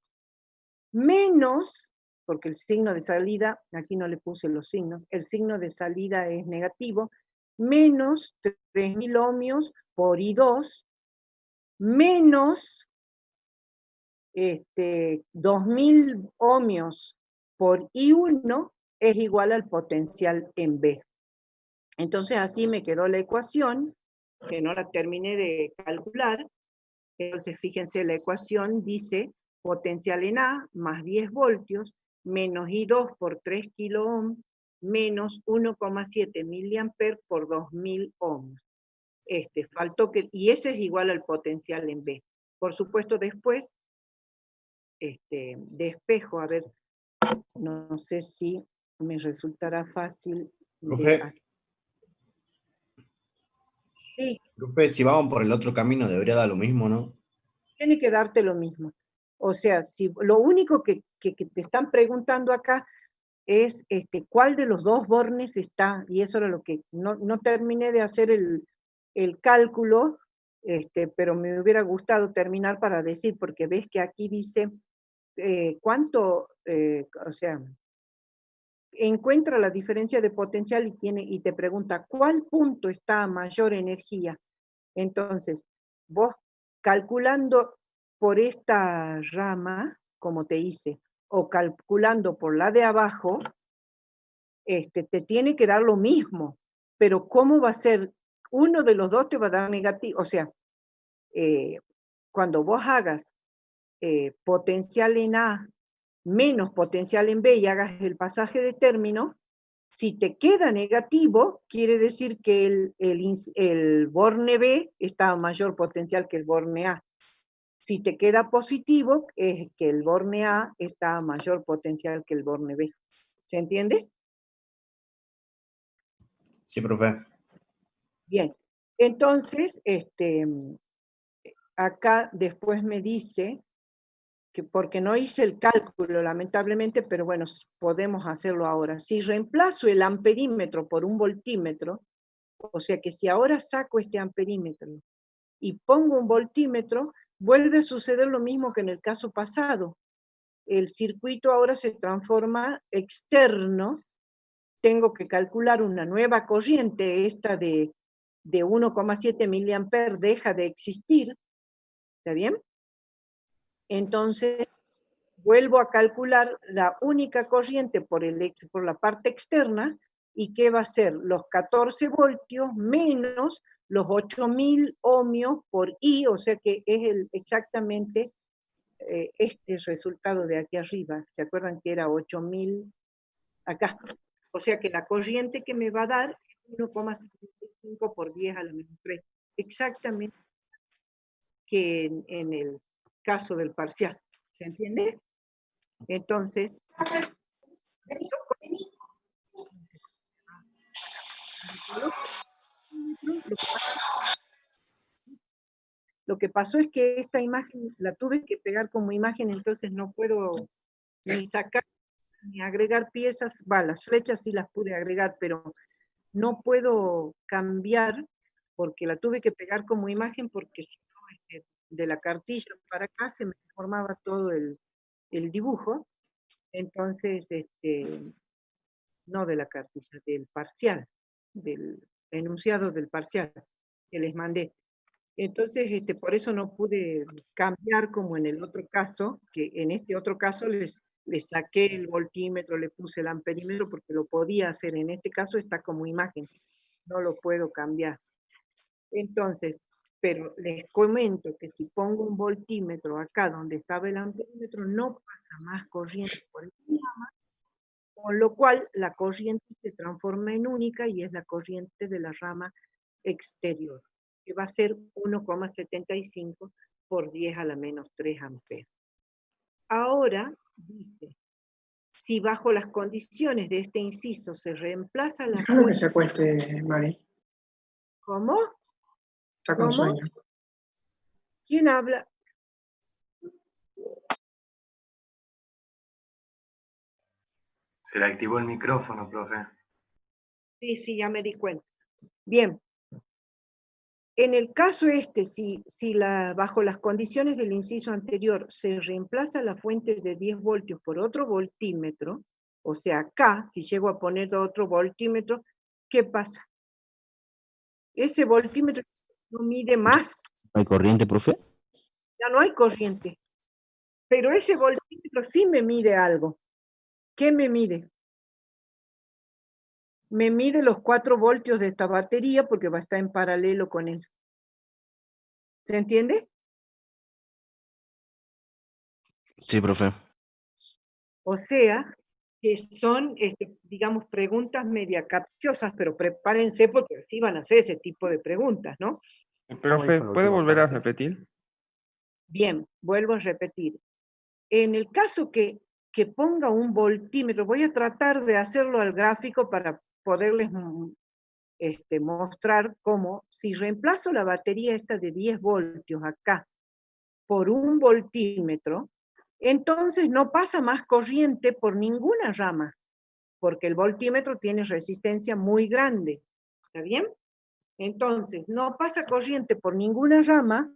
menos, porque el signo de salida, aquí no le puse los signos, el signo de salida es negativo, menos 3000 ohmios por I2, menos 2000 ohmios por I1 es igual al potencial en B. Entonces así me quedó la ecuación, que no la terminé de calcular. Entonces fíjense, la ecuación dice potencial en A más 10 voltios menos I2 por 3 kilo ohm menos 1,7 miliamperes por 2000 ohms. Faltó que, y ese es igual al potencial en B. Por supuesto después, despejo, a ver, no sé si me resultará fácil. Profe, Sí, profe, si vamos por el otro camino debería dar lo mismo, ¿no? tiene que darte lo mismo. O sea, si lo único que te están preguntando acá es cuál de los dos bornes está, y eso era lo que no terminé de hacer el cálculo, pero me hubiera gustado terminar para decir, porque ves que aquí dice cuánto, o sea, encuentra la diferencia de potencial y te pregunta cuál punto está a mayor energía. Entonces, vos calculando por esta rama, como te hice, o calculando por la de abajo, te tiene que dar lo mismo. Pero ¿cómo va a ser? Uno de los dos te va a dar negativo. O sea, cuando vos hagas potencial en A menos potencial en B y hagas el pasaje de término, si te queda negativo, quiere decir que el borne B está a mayor potencial que el borne A. Si te queda positivo, es que el borne A está a mayor potencial que el borne B. ¿Se entiende? Sí, profe. Bien. Entonces, acá después me dice que porque no hice el cálculo, lamentablemente, pero bueno, podemos hacerlo ahora. Si reemplazo el amperímetro por un voltímetro, o sea que si ahora saco este amperímetro y pongo un voltímetro, vuelve a suceder lo mismo que en el caso pasado. El circuito ahora se transforma externo, tengo que calcular una nueva corriente, esta de 1,7 miliamperes deja de existir, ¿está bien? Entonces, vuelvo a calcular la única corriente por la parte externa, ¿y qué va a ser? Los 14 voltios menos los 8000 ohmios por I, o sea que es exactamente este resultado de aquí arriba. ¿Se acuerdan que era 8000 acá? O sea que la corriente que me va a dar es 1,75 por 10 a la menos 3. Exactamente que en el caso del parcial. ¿Se entiende? Entonces, lo que pasó es que esta imagen la tuve que pegar como imagen, entonces no puedo ni sacar ni agregar piezas. Las flechas sí las pude agregar, pero no puedo cambiar porque la tuve que pegar como imagen, porque si no, de la cartilla para acá se me formaba todo el dibujo. Entonces, no de la cartilla, del parcial, del enunciado del parcial que les mandé. Entonces, por eso no pude cambiar como en el otro caso, que en este otro caso les saqué el voltímetro, le puse el amperímetro porque lo podía hacer. En este caso está como imagen, no lo puedo cambiar. Entonces, pero les comento que si pongo un voltímetro acá donde estaba el amperímetro, no pasa más corriente por el diafragma, con lo cual la corriente se transforma en única y es la corriente de la rama exterior, que va a ser 1,75 por 10 a la menos 3 amperes. Ahora dice, si bajo las condiciones de este inciso se reemplaza la Déjalo que fuente... se acueste, Mari. ¿Cómo? Está con ¿Cómo? sueño. ¿Quién habla? Se le activó el micrófono, profe. Sí, ya me di cuenta. Bien. En el caso si bajo las condiciones del inciso anterior se reemplaza la fuente de 10 voltios por otro voltímetro, o sea, acá, si llego a poner otro voltímetro, ¿qué pasa? Ese voltímetro no mide más. ¿No hay corriente, profe? Ya no hay corriente. Pero ese voltímetro sí me mide algo. ¿Qué me mide? Me mide los 4 voltios de esta batería porque va a estar en paralelo con él. ¿Se entiende? Sí, profe. O sea, que son, digamos, preguntas media capciosas, pero prepárense porque así van a hacer ese tipo de preguntas, ¿no? Profe, ¿puede volver a repetir? Bien, vuelvo a repetir. En el caso que ponga un voltímetro, voy a tratar de hacerlo al gráfico para poderles mostrar cómo, si reemplazo la batería esta de 10 voltios acá por un voltímetro, entonces no pasa más corriente por ninguna rama, porque el voltímetro tiene resistencia muy grande. ¿Está bien? Entonces, no pasa corriente por ninguna rama,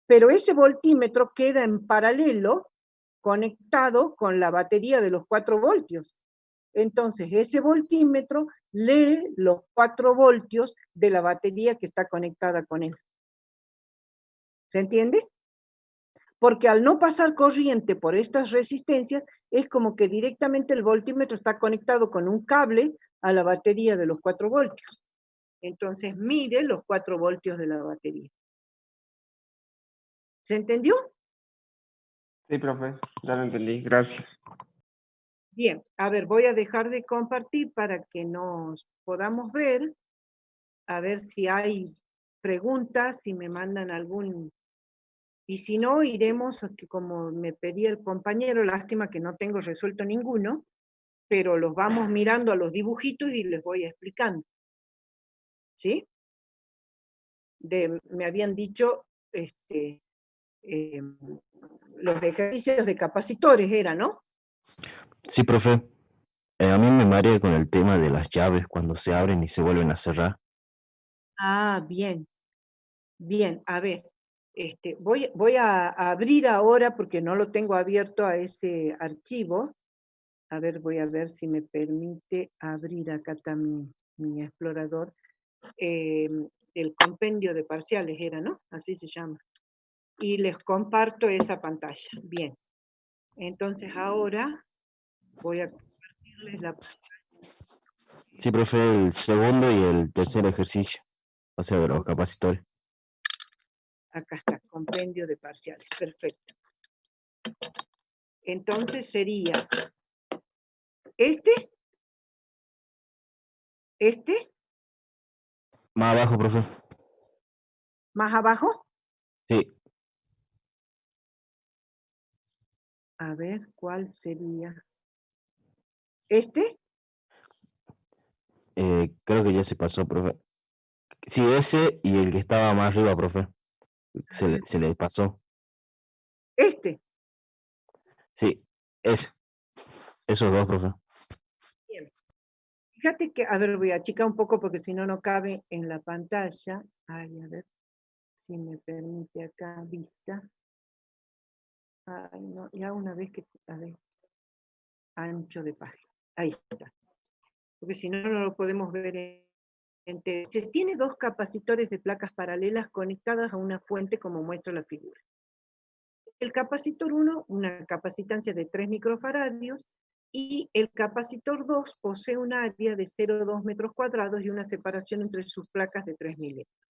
pero ese voltímetro queda en paralelo conectado con la batería de los 4 voltios. Entonces, ese voltímetro lee los 4 voltios de la batería que está conectada con él. ¿Se entiende? Porque al no pasar corriente por estas resistencias, es como que directamente el voltímetro está conectado con un cable a la batería de los 4 voltios. Entonces mide los 4 voltios de la batería. ¿Se entendió? Sí, profe, ya lo entendí, gracias. Bien, a ver, voy a dejar de compartir para que nos podamos ver, a ver si hay preguntas, si me mandan algún... Y si no, iremos, que como me pedía el compañero, lástima que no tengo resuelto ninguno, pero los vamos mirando a los dibujitos y les voy explicando. ¿Sí? Me habían dicho, los ejercicios de capacitores era, ¿no? Sí, profe. A mí me marea con el tema de las llaves cuando se abren y se vuelven a cerrar. Ah, bien. Bien, a ver. Voy a abrir ahora porque no lo tengo abierto a ese archivo. A ver, voy a ver si me permite abrir acá también mi explorador. El compendio de parciales era, ¿no? Así se llama. Y les comparto esa pantalla. Bien. Entonces ahora voy a compartirles la pantalla. Sí, profe, el segundo y el tercer ejercicio, o sea, de los capacitores. Acá está, compendio de parciales. Perfecto. Entonces sería este. Más abajo, profe. ¿Más abajo? Sí. A ver, ¿cuál sería? ¿Este? Creo que ya se pasó, profe. Sí, ese y el que estaba más arriba, profe. Se le pasó. ¿Este? Sí, ese. Esos dos, profe. Bien. Fíjate que, a ver, voy a achicar un poco porque si no, no cabe en la pantalla. Ay, a ver si me permite acá vista. Ay, no, ya una vez que, a ver, ancho de página. Ahí está. Porque si no, no lo podemos ver Entonces, tiene dos capacitores de placas paralelas conectadas a una fuente como muestra la figura. El capacitor 1, una capacitancia de 3 microfaradios, y el capacitor 2 posee un área de 0,2 metros cuadrados y una separación entre sus placas de 3 milímetros.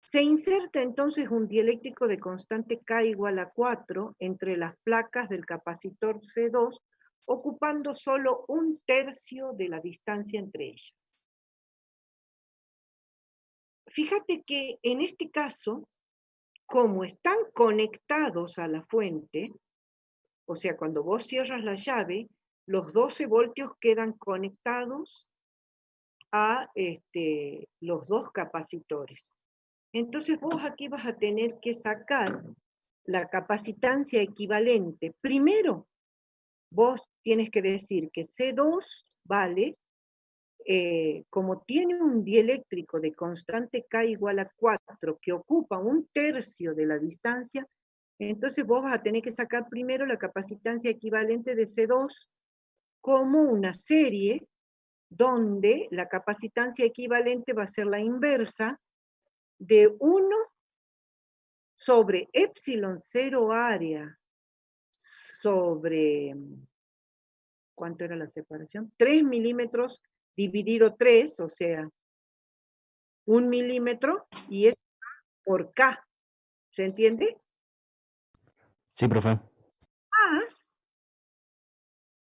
Se inserta entonces un dieléctrico de constante K igual a 4 entre las placas del capacitor C2, ocupando solo 1/3 de la distancia entre ellas. Fíjate que en este caso, como están conectados a la fuente, o sea, cuando vos cierras la llave, los 12 voltios quedan conectados a los dos capacitores. Entonces vos aquí vas a tener que sacar la capacitancia equivalente. Primero, vos tienes que decir que C2 vale, como tiene un dieléctrico de constante K igual a 4, que ocupa 1/3 de la distancia, entonces vos vas a tener que sacar primero la capacitancia equivalente de C2 como una serie donde la capacitancia equivalente va a ser la inversa de 1 sobre epsilon 0 área sobre, ¿cuánto era la separación? 3 milímetros dividido 3, o sea, 1 milímetro, y es por K. ¿Se entiende? Sí, profe. Más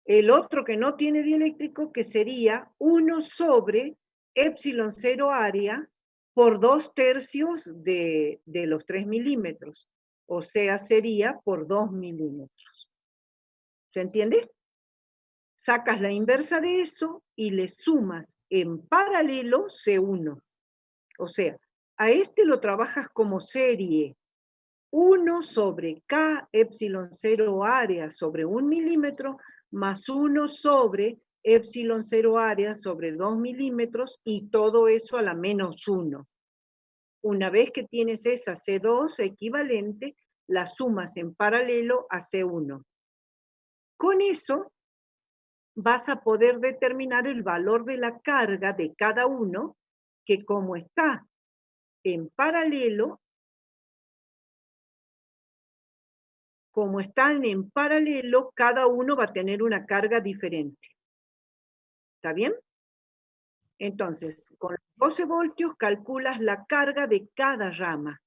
el otro que no tiene dieléctrico, que sería 1 sobre epsilon 0 área por 2/3 de los 3 milímetros. O sea, sería por 2 milímetros. ¿Se entiende? Sacas la inversa de eso y le sumas en paralelo C1. O sea, a este lo trabajas como serie. 1 sobre K epsilon 0 área sobre 1 milímetro más 1 sobre epsilon 0 área sobre 2 milímetros y todo eso a la menos 1. Una vez que tienes esa C2 equivalente, la sumas en paralelo a C1. Con eso vas a poder determinar el valor de la carga de cada uno, que como está en paralelo, como están en paralelo, cada uno va a tener una carga diferente. ¿Está bien? Entonces, con los 12 voltios calculas la carga de cada rama.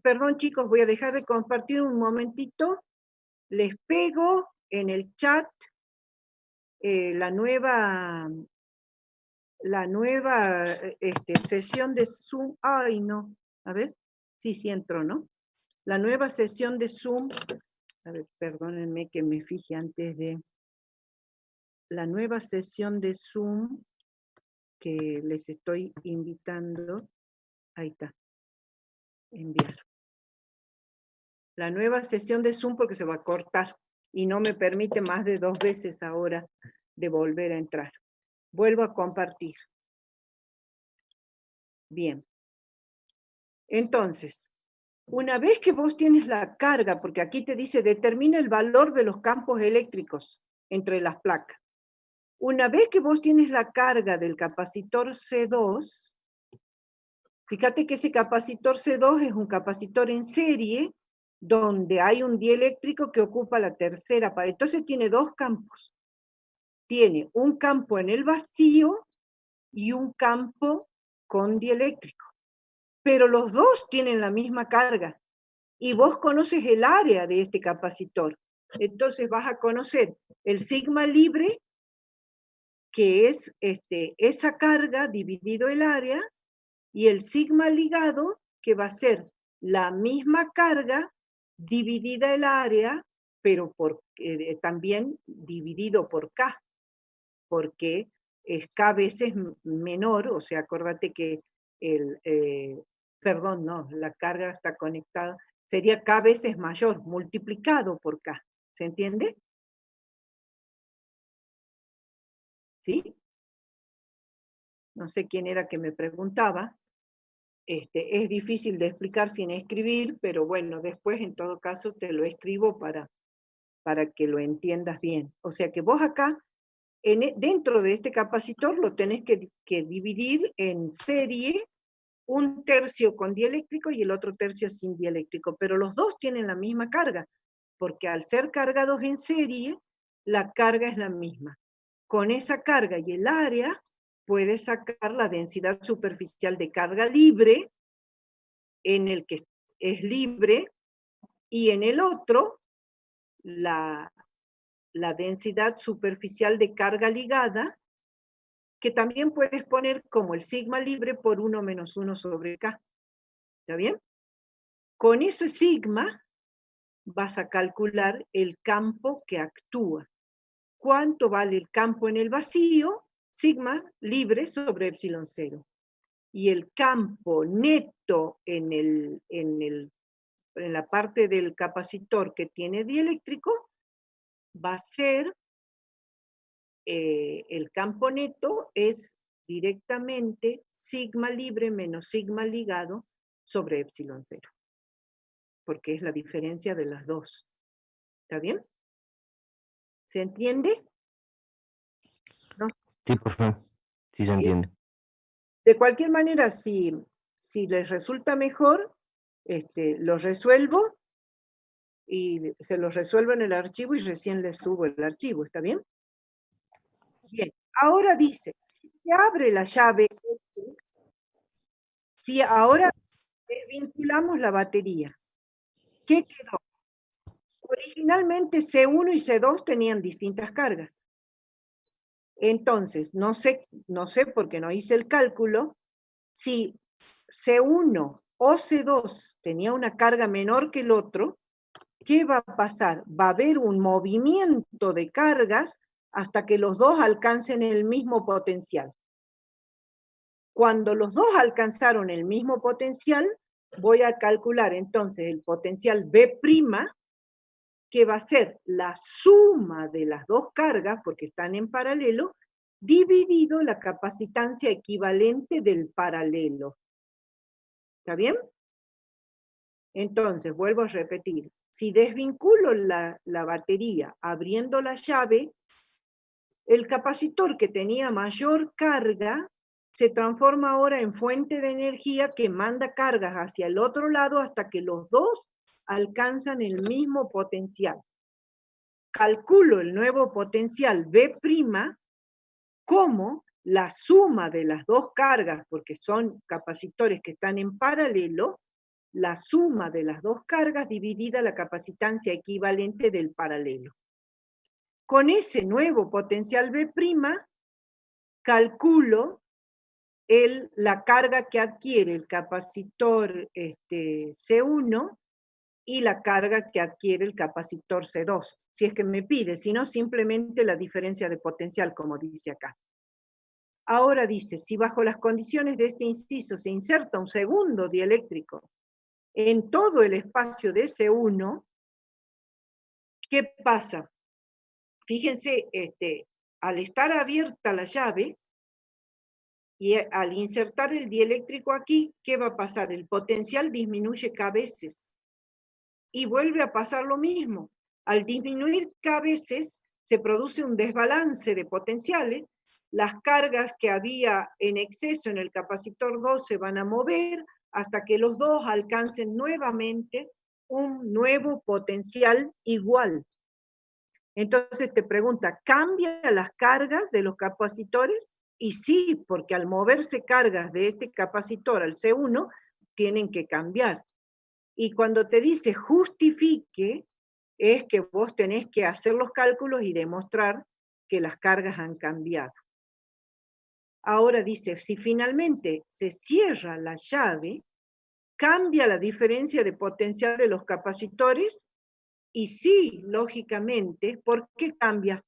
Perdón, chicos, voy a dejar de compartir un momentito. Les pego en el chat la nueva sesión de Zoom. Ay, no. A ver. Sí entró, ¿no? La nueva sesión de Zoom. A ver, perdónenme que me fije antes de... La nueva sesión de Zoom que les estoy invitando. Ahí está. Enviar. La nueva sesión de Zoom porque se va a cortar y no me permite más de 2 veces ahora de volver a entrar. Vuelvo a compartir. Bien. Entonces, una vez que vos tienes la carga, porque aquí te dice determina el valor de los campos eléctricos entre las placas. Una vez que vos tienes la carga del capacitor C2, fíjate que ese capacitor C2 es un capacitor en serie donde hay un dieléctrico que ocupa la tercera pared. Entonces tiene 2 campos. Tiene un campo en el vacío y un campo con dieléctrico. Pero los dos tienen la misma carga. Y vos conoces el área de este capacitor. Entonces vas a conocer el sigma libre, que es esa carga dividido el área, y el sigma ligado, que va a ser la misma carga dividida el área, pero también dividido por K, porque es K veces menor, o sea, acuérdate que la carga está conectada, sería K veces mayor, multiplicado por K, ¿se entiende? ¿Sí? No sé quién era que me preguntaba. Es difícil de explicar sin escribir, pero bueno, después en todo caso te lo escribo para que lo entiendas bien. O sea que vos acá Dentro de este capacitor lo tenés que dividir en serie, un tercio con dieléctrico y el otro tercio sin dieléctrico, pero los dos tienen la misma carga, porque al ser cargados en serie, la carga es la misma. Con esa carga y el área, puedes sacar la densidad superficial de carga libre, en el que es libre, y en el otro, la densidad superficial de carga ligada, que también puedes poner como el sigma libre por 1 menos 1 sobre K. ¿Está bien? Con ese sigma vas a calcular el campo que actúa. ¿Cuánto vale el campo en el vacío? Sigma libre sobre epsilon 0. Y el campo neto en la parte del capacitor que tiene dieléctrico va a ser, el campo neto es directamente sigma libre menos sigma ligado sobre epsilon 0. Porque es la diferencia de las dos. ¿Está bien? ¿Se entiende? ¿No? Sí, profe. Sí se entiende. De cualquier manera, si les resulta mejor, lo resuelvo y se los resuelvo en el archivo y recién les subo el archivo, ¿está bien? Bien, ahora dice, si se abre la llave, si ahora desvinculamos la batería, ¿qué quedó? Originalmente C1 y C2 tenían distintas cargas. Entonces, no sé porque no hice el cálculo, si C1 o C2 tenía una carga menor que el otro, ¿qué va a pasar? Va a haber un movimiento de cargas hasta que los dos alcancen el mismo potencial. Cuando los dos alcanzaron el mismo potencial, voy a calcular entonces el potencial B', que va a ser la suma de las dos cargas, porque están en paralelo, dividido la capacitancia equivalente del paralelo. ¿Está bien? Entonces, vuelvo a repetir. Si desvinculo la batería abriendo la llave, el capacitor que tenía mayor carga se transforma ahora en fuente de energía que manda cargas hacia el otro lado hasta que los dos alcanzan el mismo potencial. Calculo el nuevo potencial B' como la suma de las dos cargas, porque son capacitores que están en paralelo, la suma de las dos cargas dividida la capacitancia equivalente del paralelo. Con ese nuevo potencial B', calculo la carga que adquiere el capacitor C1 y la carga que adquiere el capacitor C2, si es que me pide, si no simplemente la diferencia de potencial, como dice acá. Ahora dice, si bajo las condiciones de este inciso se inserta un segundo dieléctrico en todo el espacio de C1, ¿qué pasa? Fíjense, al estar abierta la llave, y al insertar el dieléctrico aquí, ¿qué va a pasar? El potencial disminuye K veces. Y vuelve a pasar lo mismo. Al disminuir K veces, se produce un desbalance de potenciales. Las cargas que había en exceso en el capacitor 2 se van a mover hasta que los dos alcancen nuevamente un nuevo potencial igual. Entonces te pregunta, ¿cambia las cargas de los capacitores? Y sí, porque al moverse cargas de este capacitor al C1, tienen que cambiar. Y cuando te dice justifique, es que vos tenés que hacer los cálculos y demostrar que las cargas han cambiado. Ahora dice, si finalmente se cierra la llave, cambia la diferencia de potencial de los capacitores, y sí, lógicamente, ¿por qué cambia?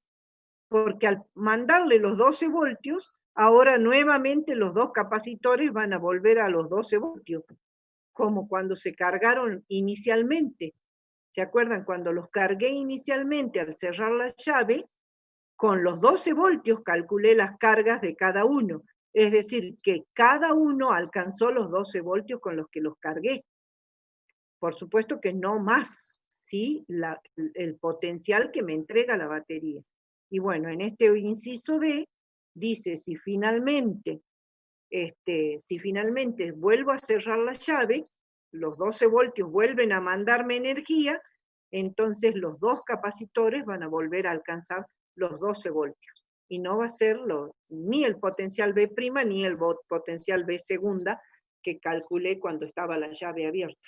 Porque al mandarle los 12 voltios, ahora nuevamente los dos capacitores van a volver a los 12 voltios, como cuando se cargaron inicialmente. ¿Se acuerdan? Cuando los cargué inicialmente al cerrar la llave, con los 12 voltios calculé las cargas de cada uno. Es decir, que cada uno alcanzó los 12 voltios con los que los cargué. Por supuesto que no más, ¿sí? El potencial que me entrega la batería. Y bueno, en este inciso B dice, si finalmente vuelvo a cerrar la llave, los 12 voltios vuelven a mandarme energía, entonces los dos capacitores van a volver a alcanzar los 12 voltios. Y no va a ser ni el potencial B' ni el potencial B segunda que calculé cuando estaba la llave abierta.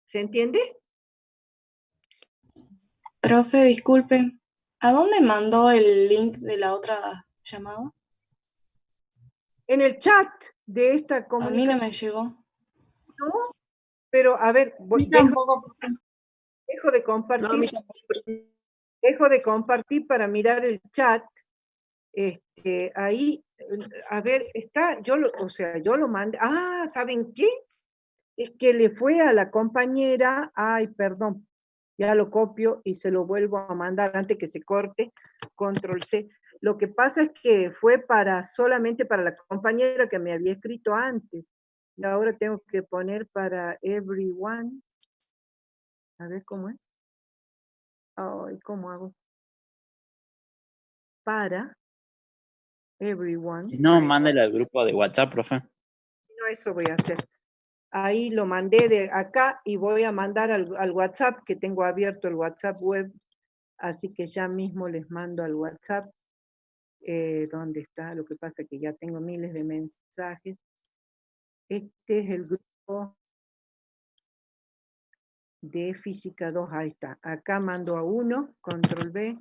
¿Se entiende? Profe, disculpe, ¿a dónde mandó el link de la otra llamada? En el chat de esta A mí no comunicación. me llegó. ¿No? Pero a ver, dejo de compartir. No, a mí tampoco. Dejo de compartir para mirar el chat. Ahí, a ver, está, yo lo mandé. Ah, ¿saben qué? Es que le fue a la compañera, ay, perdón, ya lo copio y se lo vuelvo a mandar antes que se corte, control C. Lo que pasa es que fue solamente para la compañera que me había escrito antes. Y ahora tengo que poner para everyone. A ver cómo es. Ay, ¿cómo hago? Para everyone. Si no, mándale al grupo de WhatsApp, profe. No, eso voy a hacer. Ahí lo mandé de acá y voy a mandar al WhatsApp, que tengo abierto el WhatsApp web, así que ya mismo les mando al WhatsApp. ¿Dónde está? Lo que pasa es que ya tengo miles de mensajes. Este es el grupo de Física 2, ahí está. Acá mando a 1, control B,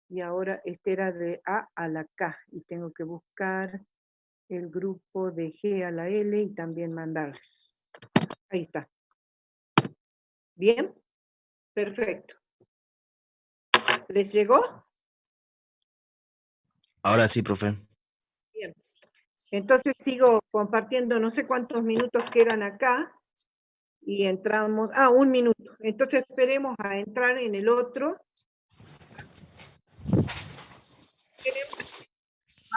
y ahora este era de A a la K, y tengo que buscar el grupo de G a la L y también mandarles. Ahí está. ¿Bien? Perfecto. ¿Les llegó? Ahora sí, profe. Bien. Entonces sigo compartiendo, no sé cuántos minutos quedan acá, y entramos, 1 minuto. Entonces esperemos a entrar en el otro.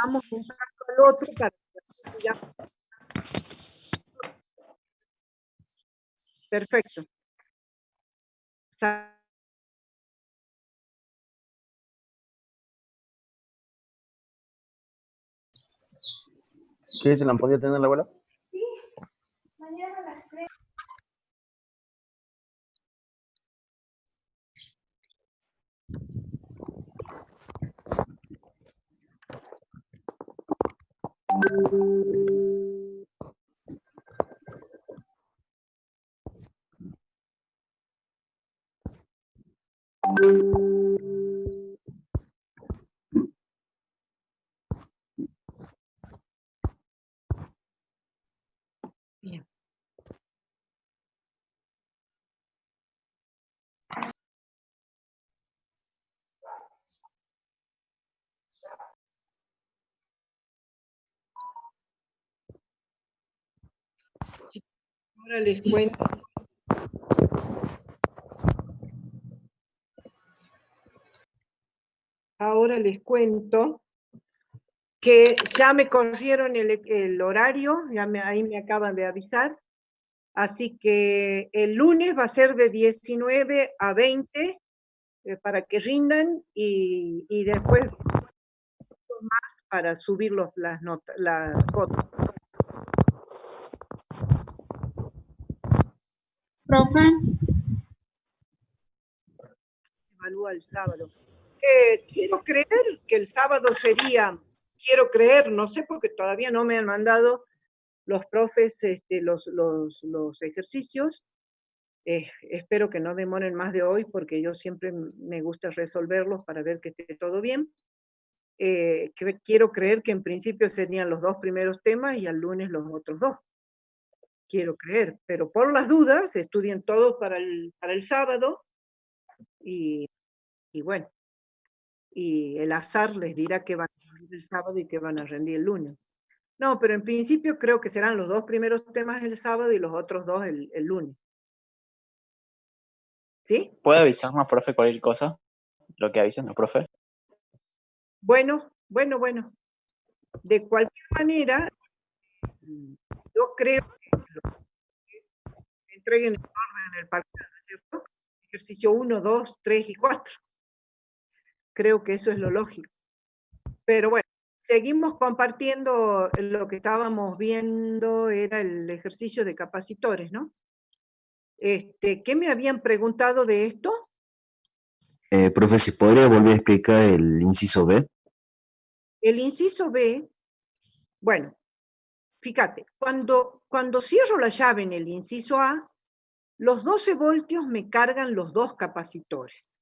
Vamos un paso al otro para que ya. Perfecto. ¿Qué se la podía tener la abuela? Sí, mañana a las 3. Bien. Ahora les cuento. Ahora les cuento que ya me corrieron el horario, ahí me acaban de avisar, así que el lunes va a ser de 19 a 20 para que rindan y después más para subir las notas, las fotos. Profe. Evalúa el sábado. Quiero creer que el sábado sería, no sé porque todavía no me han mandado los profes los ejercicios. Espero que no demoren más de hoy porque yo siempre me gusta resolverlos para ver que esté todo bien. Quiero creer que en principio serían los 2 primeros temas y al lunes los otros 2. Quiero creer, pero por las dudas estudien todos para el sábado y bueno, y el azar les dirá que van a rendir el sábado y que van a rendir el lunes. No, pero en principio creo que serán los 2 primeros temas el sábado y los otros 2 el lunes. ¿Sí? ¿Puede avisarnos, profe, cualquier cosa? Lo que avisen, ¿no, profe? Bueno. De cualquier manera, yo creo que entreguen el orden en el parqueo, ¿cierto? Ejercicio 1, 2, 3 y 4. Creo que eso es lo lógico. Pero bueno, seguimos compartiendo lo que estábamos viendo, era el ejercicio de capacitores, ¿no? ¿Qué me habían preguntado de esto? Profe, ¿si podría volver a explicar el inciso B? El inciso B, bueno, fíjate, cuando cierro la llave en el inciso A, los 12 voltios me cargan los dos capacitores.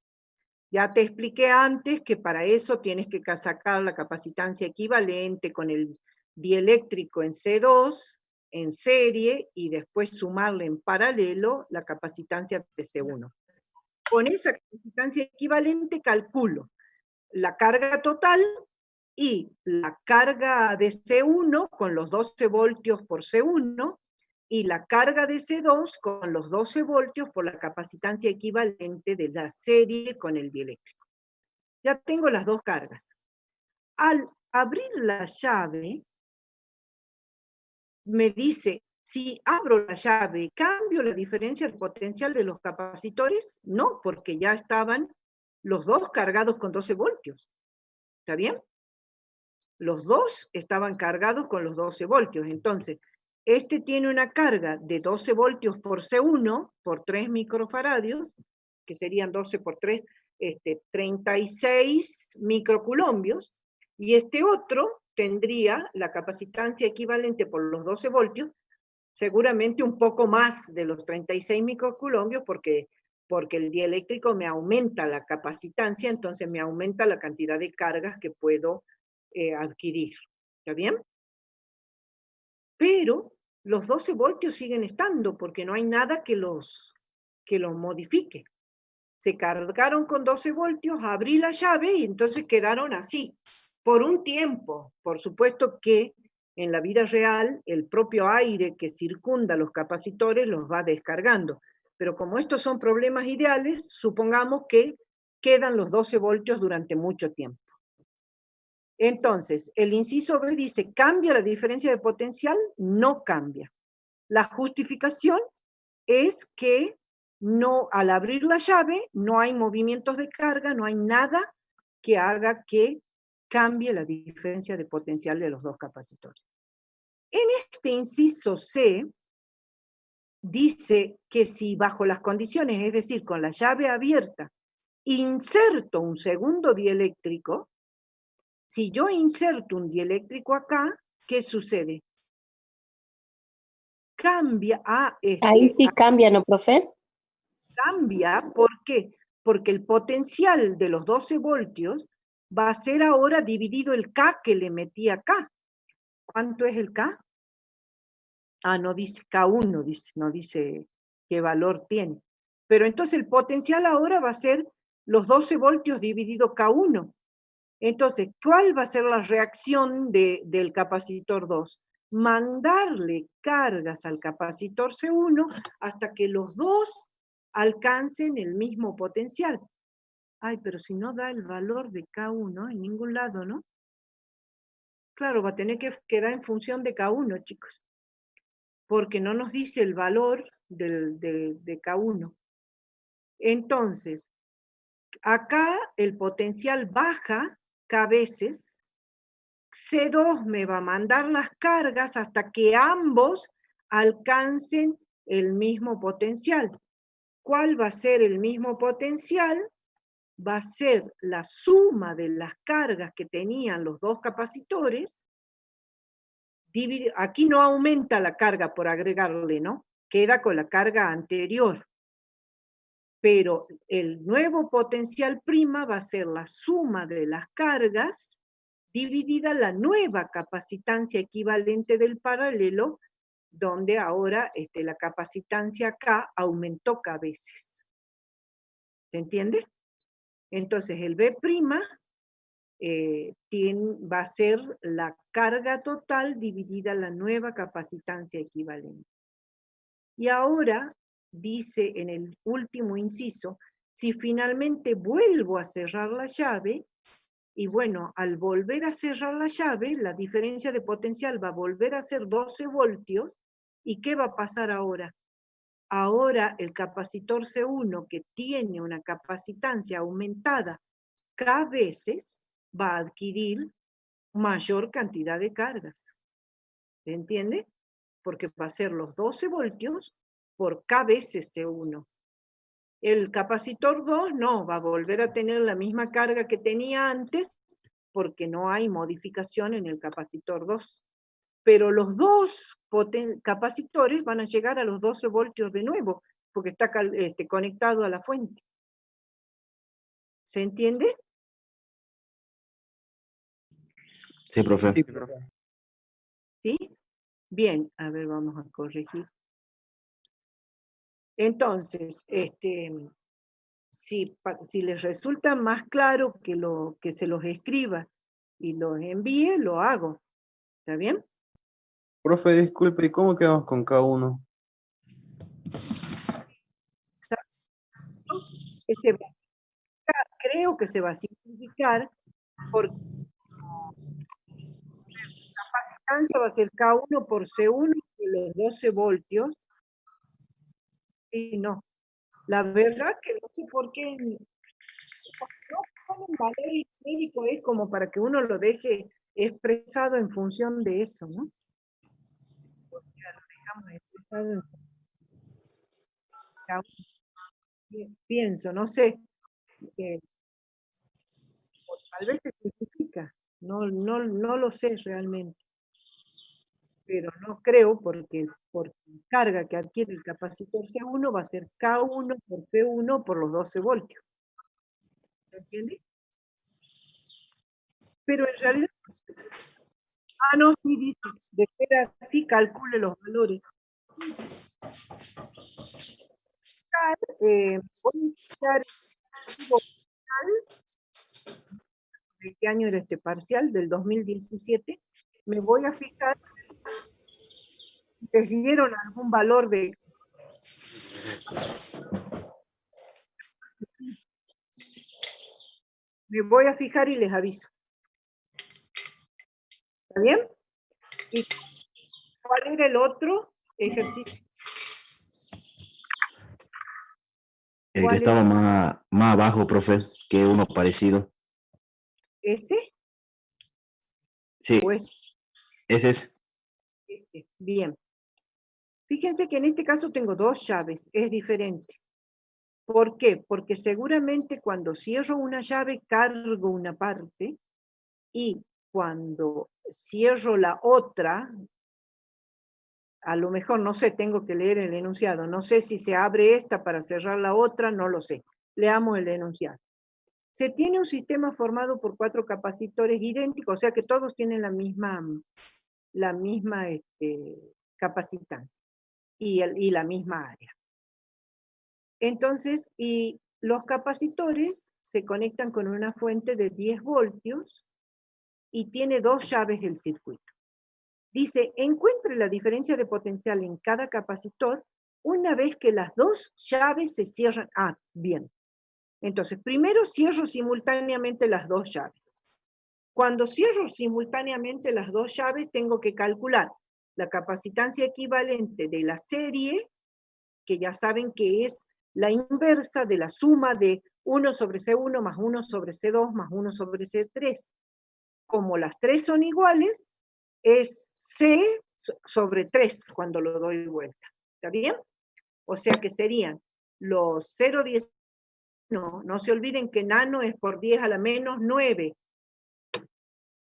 Ya te expliqué antes que para eso tienes que sacar la capacitancia equivalente con el dieléctrico en C2, en serie, y después sumarle en paralelo la capacitancia de C1. Con esa capacitancia equivalente calculo la carga total y la carga de C1 con los 12 voltios por C1 y la carga de C2 con los 12 voltios por la capacitancia equivalente de la serie con el dieléctrico. Ya tengo las dos cargas. Al abrir la llave, me dice, si abro la llave, ¿cambio la diferencia de potencial de los capacitores? No, porque ya estaban los dos cargados con 12 voltios. ¿Está bien? Los dos estaban cargados con los 12 voltios. Entonces, este tiene una carga de 12 voltios por C1, por 3 microfaradios, que serían 12 por 3, 36 microculombios, y este otro tendría la capacitancia equivalente por los 12 voltios, seguramente un poco más de los 36 microculombios, porque el dieléctrico me aumenta la capacitancia, entonces me aumenta la cantidad de cargas que puedo adquirir. ¿Está bien? Pero los 12 voltios siguen estando, porque no hay nada que los modifique. Se cargaron con 12 voltios, abrí la llave y entonces quedaron así, por un tiempo. Por supuesto que en la vida real el propio aire que circunda los capacitores los va descargando. Pero como estos son problemas ideales, supongamos que quedan los 12 voltios durante mucho tiempo. Entonces, el inciso B dice, ¿cambia la diferencia de potencial? No cambia. La justificación es que no, al abrir la llave no hay movimientos de carga, no hay nada que haga que cambie la diferencia de potencial de los dos capacitores. En este inciso C, dice que si bajo las condiciones, es decir, con la llave abierta, inserto un segundo dieléctrico, si yo inserto un dieléctrico acá, ¿qué sucede? Cambia a Ahí sí cambia, ¿no, profe? Cambia, ¿por qué? Porque el potencial de los 12 voltios va a ser ahora dividido el K que le metí acá. ¿Cuánto es el K? Ah, no dice K1, dice, no dice qué valor tiene. Pero entonces el potencial ahora va a ser los 12 voltios dividido K1. Entonces, ¿cuál va a ser la reacción del capacitor 2? Mandarle cargas al capacitor C1 hasta que los dos alcancen el mismo potencial. Ay, pero si no da el valor de K1 en ningún lado, ¿no? Claro, va a tener que quedar en función de K1, chicos. Porque no nos dice el valor de K1. Entonces, acá el potencial baja K veces. C2 me va a mandar las cargas hasta que ambos alcancen el mismo potencial. ¿Cuál va a ser el mismo potencial? Va a ser la suma de las cargas que tenían los dos capacitores. Aquí no aumenta la carga por agregarle, ¿no? Queda con la carga anterior. Pero el nuevo potencial prima va a ser la suma de las cargas dividida la nueva capacitancia equivalente del paralelo, donde ahora la capacitancia K aumentó K veces. ¿Se entiende? Entonces el B' va a ser la carga total dividida la nueva capacitancia equivalente. Y ahora, dice en el último inciso, si finalmente vuelvo a cerrar la llave, y bueno, al volver a cerrar la llave, la diferencia de potencial va a volver a ser 12 voltios, ¿y qué va a pasar ahora? Ahora el capacitor C1, que tiene una capacitancia aumentada K veces va a adquirir mayor cantidad de cargas. ¿Se entiende? Porque va a ser los 12 voltios por K veces C1. El capacitor 2 no, va a volver a tener la misma carga que tenía antes, porque no hay modificación en el capacitor 2. Pero los dos capacitores van a llegar a los 12 voltios de nuevo, porque está conectado a la fuente. ¿Se entiende? Sí, profe. Sí, profe. ¿Sí? Bien, a ver, vamos a corregir. Entonces, si les resulta más claro que se los escriba y los envíe, lo hago. ¿Está bien? Profe, disculpe, ¿y cómo quedamos con K1? Creo que se va a simplificar porque la capacitancia va a ser K1 por C1 de los 12 voltios. Y no, la verdad que no sé por qué no ponen valor numérico, es como para que uno lo deje expresado en función de eso, ¿no? Porque lo dejamos expresado en pienso, no sé, tal vez se simplifica, no lo sé realmente, pero no creo porque carga que adquiere el capacitor C1 va a ser K1 por C1 por los 12 voltios. ¿Entiendes? Pero en realidad, no, sí dice, de ser así, calcule los valores. Voy a iniciar ¿de qué año era este parcial? Del 2017. Me voy a fijar si les dieron algún valor de... Me voy a fijar y les aviso. ¿Está bien? ¿Y cuál era el otro ejercicio? El que ¿Cuál estaba era? más abajo, profe, que uno parecido. ¿Este? Sí, Pues, ese es. bien. Fíjense que en este caso tengo dos llaves, es diferente. ¿Por qué? Porque seguramente cuando cierro una llave cargo una parte y cuando cierro la otra, a lo mejor, no sé, tengo que leer el enunciado, no sé si se abre esta para cerrar la otra, no lo sé. Leamos el enunciado. Se tiene un sistema formado por 4 capacitores idénticos, o sea que todos tienen la misma capacitancia y la misma área. Entonces, y los capacitores se conectan con una fuente de 10 voltios y tiene 2 llaves del circuito. Dice, encuentre la diferencia de potencial en cada capacitor una vez que las 2 llaves se cierran. Bien. Entonces, primero cierro simultáneamente las 2 llaves. Cuando cierro simultáneamente las 2 llaves, tengo que calcular la capacitancia equivalente de la serie, que ya saben que es la inversa de la suma de 1 sobre C1 más 1 sobre C2 más 1 sobre C3. Como las 3 son iguales, es C sobre 3 cuando lo doy vuelta. ¿Está bien? O sea que serían los 0,10. No se olviden que nano es por 10 a la menos 9.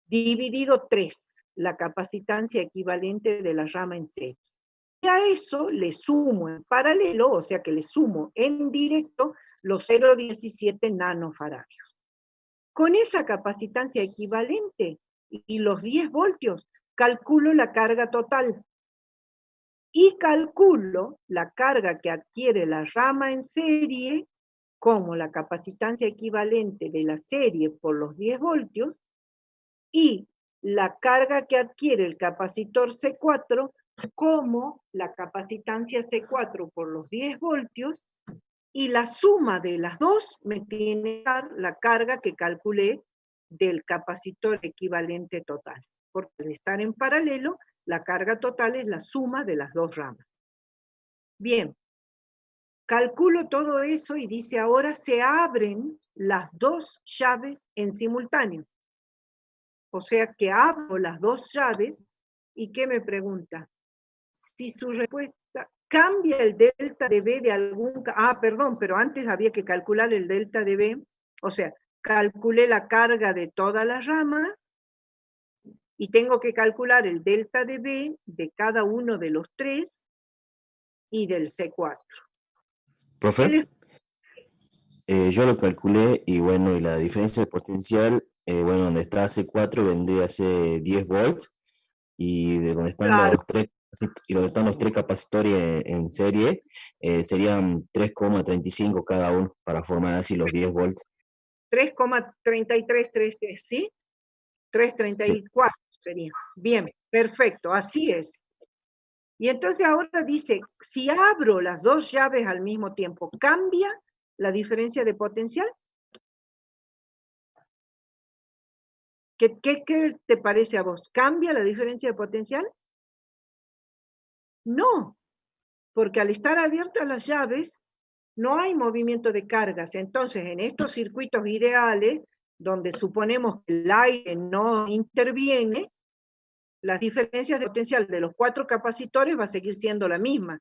Dividido 3, la capacitancia equivalente de la rama en serie. Y a eso le sumo en paralelo, o sea que le sumo en directo los 0,17 nanofaradios. Con esa capacitancia equivalente y los 10 voltios, calculo la carga total. Y calculo la carga que adquiere la rama en serie como la capacitancia equivalente de la serie por los 10 voltios y la carga que adquiere el capacitor C4 como la capacitancia C4 por los 10 voltios y la suma de las dos me tiene que dar la carga que calculé del capacitor equivalente total. Porque al estar en paralelo, la carga total es la suma de las dos ramas. Bien, Calculo todo eso y dice ahora se abren las dos llaves en simultáneo. O sea que abro las dos llaves y ¿qué me pregunta? Si su respuesta cambia el delta de B de algún... perdón, pero antes había que calcular el delta de B. O sea, calculé la carga de toda la rama y tengo que calcular el delta de B de cada uno de los tres y del C4. Profe, yo lo calculé y bueno, y la diferencia de potencial, bueno, donde está C4 vendría a ser 10 volts y de donde están Claro. los tres capacitores en serie, serían 3,35 cada uno para formar así los 10 volts. 3,3333, ¿sí? 334 sería. Bien, perfecto, así es. Y entonces ahora dice, si abro las dos llaves al mismo tiempo, ¿cambia la diferencia de potencial? ¿Qué te parece a vos? ¿Cambia la diferencia de potencial? No, porque al estar abiertas las llaves, no hay movimiento de cargas. Entonces, en estos circuitos ideales, donde suponemos que el aire no interviene, las diferencias de potencial de los cuatro capacitores va a seguir siendo la misma.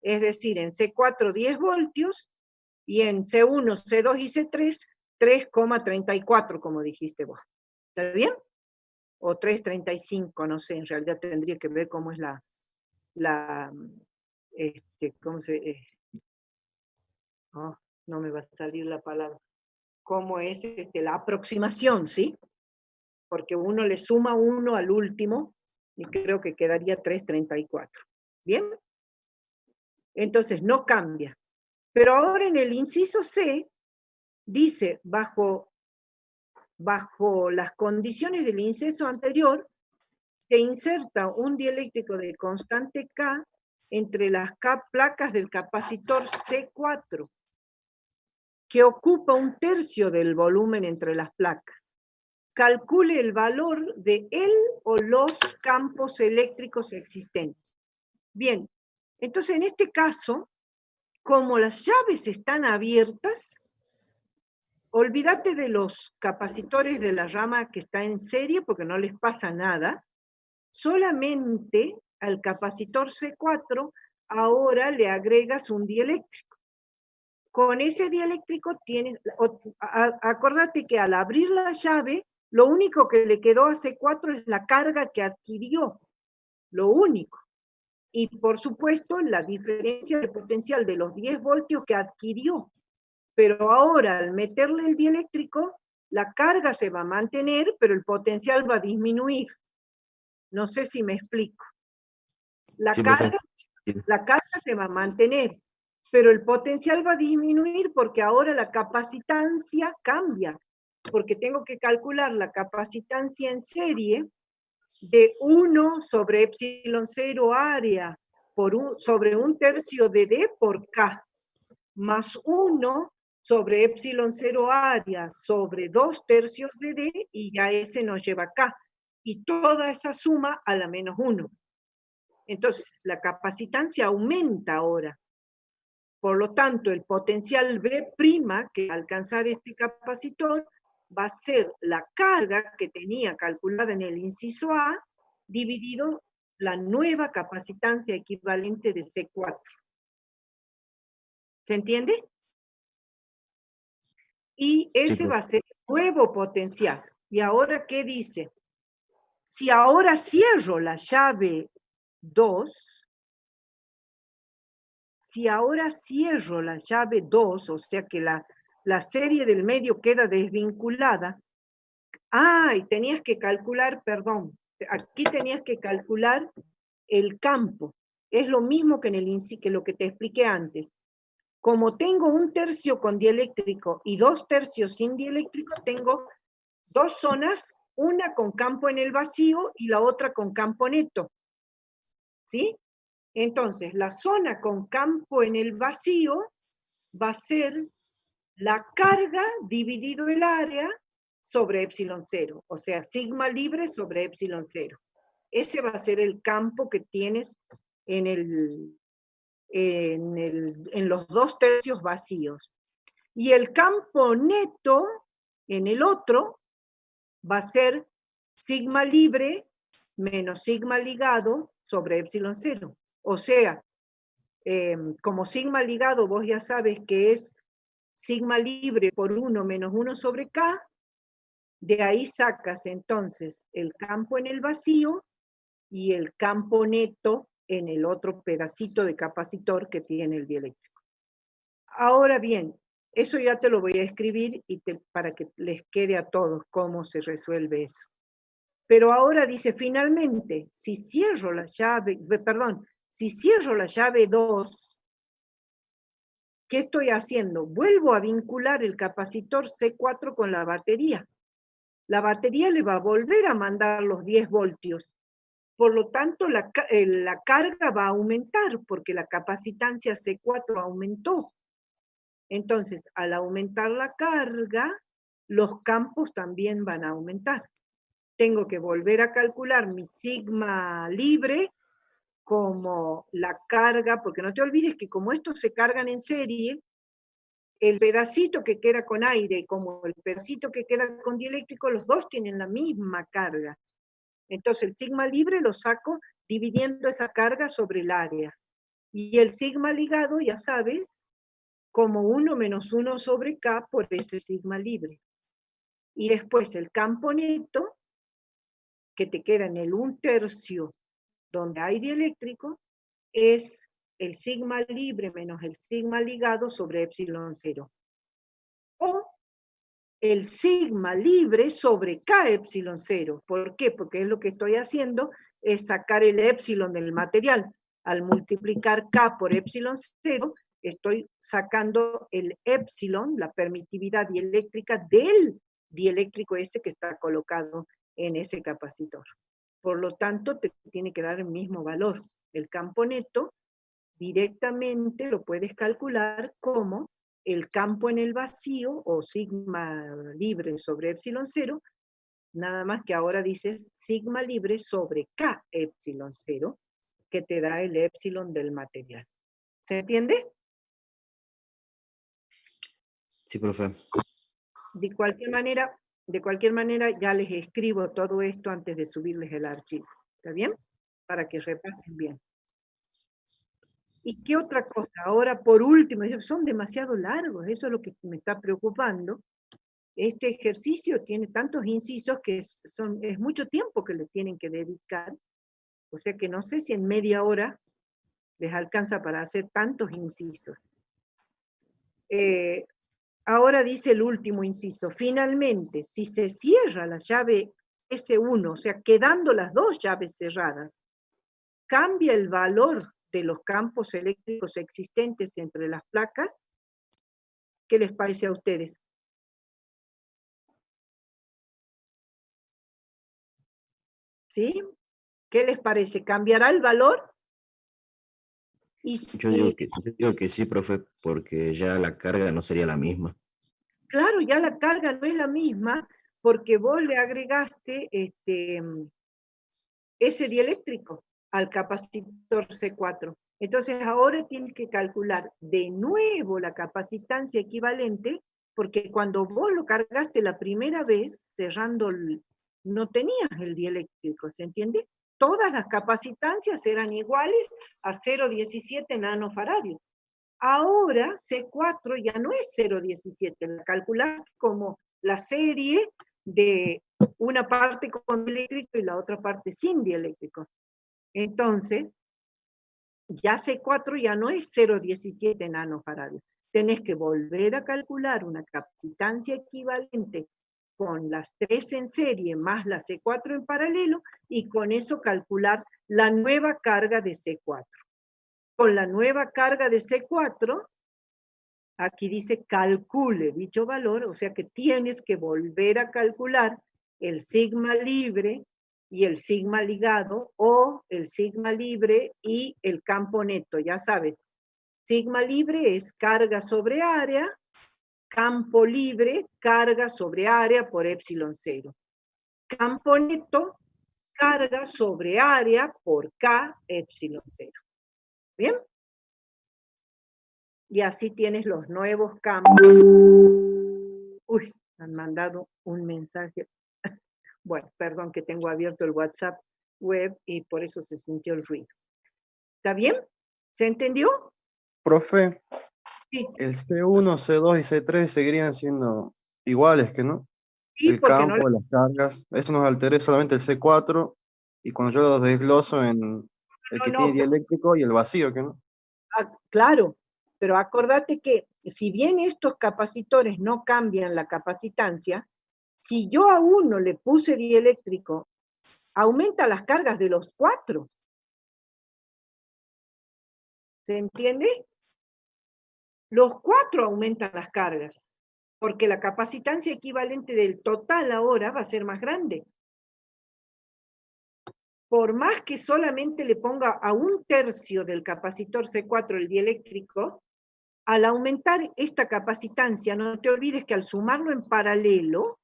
Es decir, en C4 10 voltios y en C1, C2 y C3 3,34, como dijiste vos. ¿Está bien? O 3,35, no sé, en realidad tendría que ver cómo es ¿cómo se...? No me va a salir la palabra. ¿Cómo es la aproximación, sí? Porque uno le suma 1 al último y creo que quedaría 3,34. ¿Bien? Entonces no cambia. Pero ahora en el inciso C dice, bajo las condiciones del inciso anterior, se inserta un dieléctrico de constante K entre las placas del capacitor C4, que ocupa 1/3 del volumen entre las placas. Calcule el valor de él o los campos eléctricos existentes. Bien, entonces en este caso, como las llaves están abiertas, olvídate de los capacitores de la rama que está en serie porque no les pasa nada. Solamente al capacitor C4 ahora le agregas un dieléctrico. Con ese dieléctrico tienes, acordate que al abrir la llave, lo único que le quedó a C4 es la carga que adquirió, lo único. Y por supuesto la diferencia de potencial de los 10 voltios que adquirió. Pero ahora al meterle el dieléctrico, la carga se va a mantener, pero el potencial va a disminuir. No sé si me explico. La carga se va a mantener, pero el potencial va a disminuir porque ahora la capacitancia cambia, porque tengo que calcular la capacitancia en serie de 1 sobre epsilon 0 área sobre 1/3 de D por K, más 1 sobre epsilon 0 área sobre 2/3 de D, y ya ese nos lleva acá. Y toda esa suma a la menos 1. Entonces, la capacitancia aumenta ahora. Por lo tanto, el potencial B' que alcanzar este capacitor va a ser la carga que tenía calculada en el inciso A dividido la nueva capacitancia equivalente de C4. ¿Se entiende? Y ese va a ser el nuevo potencial. ¿Y ahora qué dice? Si ahora cierro la llave 2, o sea que la serie del medio queda desvinculada, y tenías que calcular, perdón, aquí tenías que calcular el campo. Es lo mismo que que lo que te expliqué antes. Como tengo 1/3 con dieléctrico y 2/3 sin dieléctrico, tengo dos zonas, una con campo en el vacío y la otra con campo neto. ¿Sí? Entonces, la zona con campo en el vacío va a ser la carga dividido el área sobre epsilon 0, o sea, sigma libre sobre epsilon 0. Ese va a ser el campo que tienes en el en los 2/3 vacíos. Y el campo neto en el otro va a ser sigma libre menos sigma ligado sobre epsilon 0. O sea, como sigma ligado vos ya sabes que es sigma libre por 1 menos 1 sobre K, de ahí sacas entonces el campo en el vacío y el campo neto en el otro pedacito de capacitor que tiene el dieléctrico. Ahora bien, eso ya te lo voy a escribir para que les quede a todos cómo se resuelve eso. Pero ahora dice, finalmente, si cierro la llave 2, ¿qué estoy haciendo? Vuelvo a vincular el capacitor C4 con la batería. La batería le va a volver a mandar los 10 voltios. Por lo tanto, la carga va a aumentar porque la capacitancia C4 aumentó. Entonces, al aumentar la carga, los campos también van a aumentar. Tengo que volver a calcular mi sigma libre como la carga, porque no te olvides que como estos se cargan en serie, el pedacito que queda con aire como el pedacito que queda con dieléctrico, los dos tienen la misma carga. Entonces el sigma libre lo saco dividiendo esa carga sobre el área. Y el sigma ligado, ya sabes, como 1 menos 1 sobre K por ese sigma libre. Y después el campo neto, que te queda en el 1/3 donde hay dieléctrico, es el sigma libre menos el sigma ligado sobre epsilon 0. O el sigma libre sobre K epsilon 0. ¿Por qué? Porque es lo que estoy haciendo, es sacar el epsilon del material. Al multiplicar K por epsilon 0, estoy sacando el epsilon, la permitividad dieléctrica del dieléctrico ese que está colocado en ese capacitor. Por lo tanto, te tiene que dar el mismo valor. El campo neto directamente lo puedes calcular como el campo en el vacío o sigma libre sobre epsilon 0, nada más que ahora dices sigma libre sobre K epsilon 0, que te da el epsilon del material. ¿Se entiende? Sí, profe. De cualquier manera ya les escribo todo esto antes de subirles el archivo. ¿Está bien? Para que repasen bien. ¿Y qué otra cosa? Ahora, por último, son demasiado largos, eso es lo que me está preocupando. Este ejercicio tiene tantos incisos que es mucho tiempo que le tienen que dedicar, o sea que no sé si en media hora les alcanza para hacer tantos incisos. Ahora dice el último inciso, finalmente, si se cierra la llave S1, o sea, quedando las dos llaves cerradas, cambia el valor de los campos eléctricos existentes entre las placas. ¿Qué les parece a ustedes? ¿Sí? ¿Qué les parece? ¿Cambiará el valor? Yo digo que sí, profe, porque ya la carga no sería la misma. Claro, ya la carga no es la misma porque vos le agregaste ese dieléctrico al capacitor C4. Entonces ahora tienes que calcular de nuevo la capacitancia equivalente, porque cuando vos lo cargaste la primera vez, cerrando, no tenías el dieléctrico, ¿se entiende? Todas las capacitancias eran iguales a 0,17 nanofaradios. Ahora C4 ya no es 0,17, la calculaste como la serie de una parte con dieléctrico y la otra parte sin dieléctrico. Entonces, ya C4 ya no es 0,17 nanofaradios. Tenés que volver a calcular una capacitancia equivalente con las 3 en serie más la C4 en paralelo y con eso calcular la nueva carga de C4. Con la nueva carga de C4, aquí dice calcule dicho valor, o sea que tienes que volver a calcular el sigma libre y el sigma ligado, o el sigma libre y el campo neto, ya sabes. Sigma libre es carga sobre área, campo libre, carga sobre área por epsilon 0. Campo neto, carga sobre área por K epsilon 0. ¿Bien? Y así tienes los nuevos campos. Uy, me han mandado un mensaje. Bueno, perdón que tengo abierto el WhatsApp web y por eso se sintió el ruido. ¿Está bien? ¿Se entendió? Profe, Sí. el C1, C2 y C3 seguirían siendo iguales, ¿que no? Sí, El porque no campo, las cargas, eso nos alteré solamente el C4, y cuando yo lo desgloso en el que tiene dieléctrico y el vacío, ¿que no? claro, pero acordate que si bien estos capacitores no cambian la capacitancia, si yo a uno le puse dieléctrico, aumenta las cargas de los 4. ¿Se entiende? Los 4 aumentan las cargas, porque la capacitancia equivalente del total ahora va a ser más grande. Por más que solamente le ponga a 1/3 del capacitor C4 el dieléctrico, al aumentar esta capacitancia, no te olvides que al sumarlo en paralelo,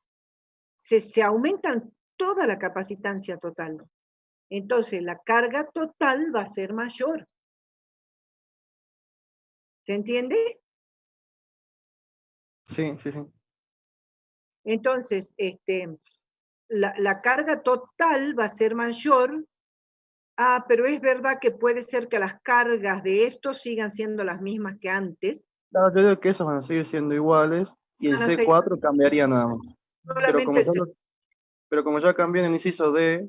se aumentan toda la capacitancia total. Entonces, la carga total va a ser mayor. ¿Se entiende? Sí, sí, sí. Entonces, la carga total va a ser mayor. Ah, pero es verdad que puede ser que las cargas de estos sigan siendo las mismas que antes. Claro, yo digo que esos van a seguir siendo iguales, y el Van a seguir C4 cambiaría nada más. Pero como, solamente pero como ya cambié en el inciso D,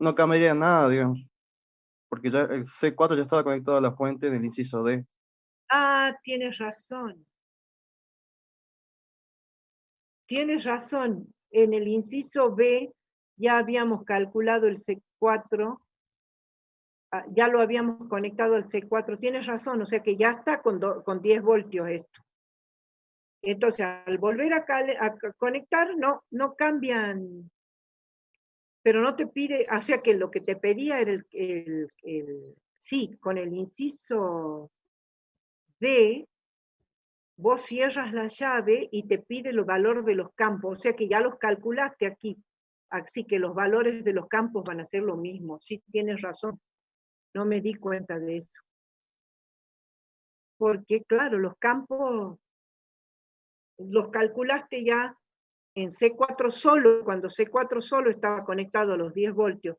no cambiaría nada, digamos. Porque ya el C4 ya estaba conectado a la fuente del inciso D. Ah, tienes razón. Tienes razón. En el inciso B ya habíamos calculado el C4, ya lo habíamos conectado al C4. Tienes razón, o sea que ya está con 10 voltios esto. Entonces, al volver a conectar, no cambian, pero no te pide, o sea que lo que te pedía era sí, con el inciso D, vos cierras la llave y te pide el valor de los campos, o sea que ya los calculaste aquí, así que los valores de los campos van a ser lo mismo. Sí, tienes razón, no me di cuenta de eso. Porque claro, los campos los calculaste ya en C4 solo, cuando C4 solo estaba conectado a los 10 voltios.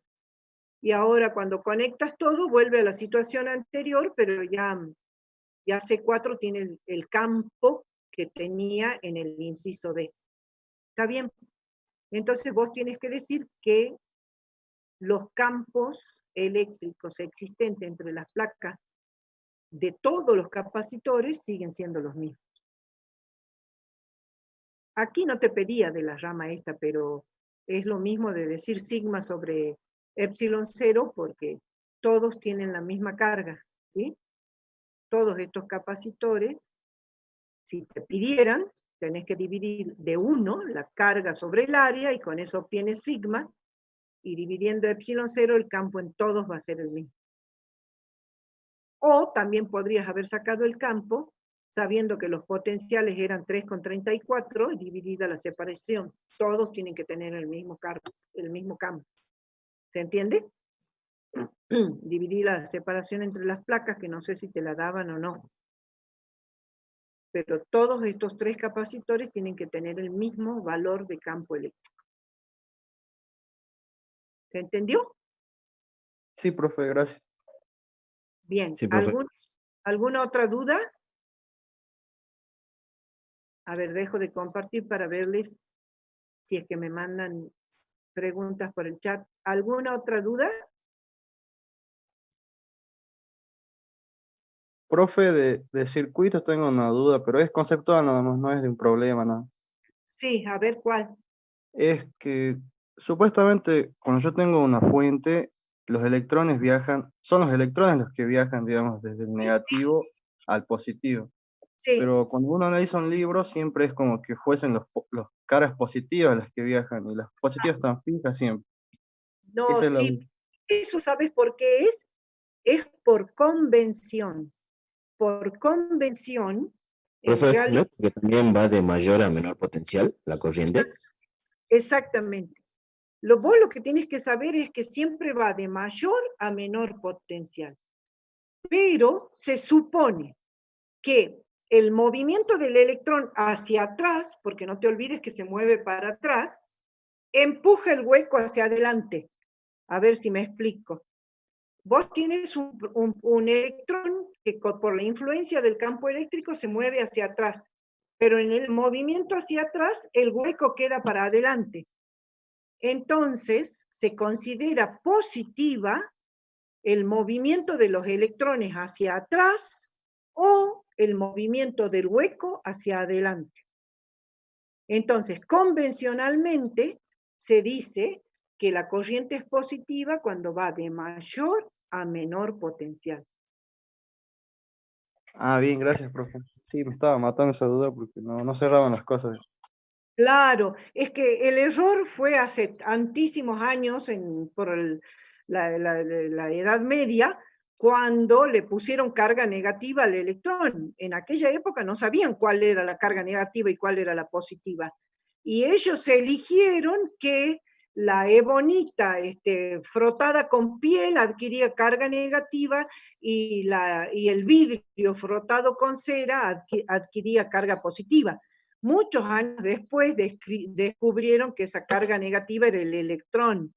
Y ahora cuando conectas todo, vuelve a la situación anterior, pero ya C4 tiene el campo que tenía en el inciso D. ¿Está bien? Entonces vos tienes que decir que los campos eléctricos existentes entre las placas de todos los capacitores siguen siendo los mismos. Aquí no te pedía de la rama esta, pero es lo mismo de decir sigma sobre epsilon 0 porque todos tienen la misma carga, ¿sí? Todos estos capacitores, si te pidieran, tenés que dividir de 1 la carga sobre el área y con eso obtienes sigma, y dividiendo epsilon 0 el campo en todos va a ser el mismo. O también podrías haber sacado el campo sabiendo que los potenciales eran 3,34 dividida la separación. Todos tienen que tener el mismo campo. ¿Se entiende? Dividir la separación entre las placas, que no sé si te la daban o no. Pero todos estos 3 capacitores tienen que tener el mismo valor de campo eléctrico. ¿Se entendió? Sí, profe, gracias. Bien. Sí, profe. ¿Alguna otra duda? A ver, dejo de compartir para verles si es que me mandan preguntas por el chat. ¿Alguna otra duda? Profe, de circuitos tengo una duda, pero es conceptual nada más, no es de un problema, nada. Sí, a ver cuál. Es que supuestamente cuando yo tengo una fuente, los electrones viajan, son los electrones los que viajan, digamos, desde el negativo al positivo. Sí. Pero cuando uno analiza un libro, siempre es como que fuesen los caras positivas las que viajan, y las positivas están fijas siempre. No, Esa es la... sí. ¿Eso sabes por qué es? Es por convención. Por convención, en Profe, ¿no realidad, es que también va de mayor a menor potencial la corriente? exactamente. Vos lo que tienes que saber es que siempre va de mayor a menor potencial. Pero se supone que el movimiento del electrón hacia atrás, porque no te olvides que se mueve para atrás, empuja el hueco hacia adelante. A ver si me explico. Vos tienes un electrón que por la influencia del campo eléctrico se mueve hacia atrás, pero en el movimiento hacia atrás el hueco queda para adelante. Entonces se considera positiva el movimiento de los electrones hacia atrás o el movimiento del hueco hacia adelante. Entonces, convencionalmente se dice que la corriente es positiva cuando va de mayor a menor potencial. Ah, bien, gracias, profe. Sí, me estaba matando esa duda porque no cerraban las cosas. Claro, es que el error fue hace tantísimos años por la Edad Media, cuando le pusieron carga negativa al electrón. En aquella época no sabían cuál era la carga negativa y cuál era la positiva. Y ellos eligieron que la ebonita frotada con piel adquiría carga negativa y el vidrio frotado con cera adquiría carga positiva. Muchos años después descubrieron que esa carga negativa era el electrón,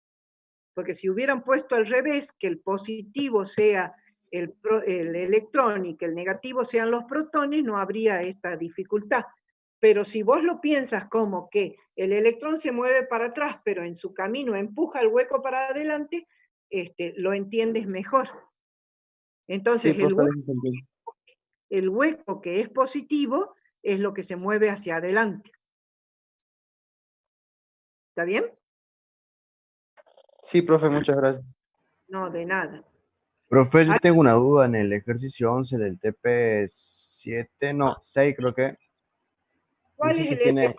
porque si hubieran puesto al revés, que el positivo sea el electrón y que el negativo sean los protones, no habría esta dificultad. Pero si vos lo piensas como que el electrón se mueve para atrás, pero en su camino empuja el hueco para adelante, lo entiendes mejor. Entonces, Sí, profe, el hueco que es positivo es lo que se mueve hacia adelante. ¿Está bien? Sí, profe, muchas gracias. No, de nada. Profe, yo tengo una duda en el ejercicio 11 del TP7, no, 6 creo que. ¿Cuál No sé es si el tiene,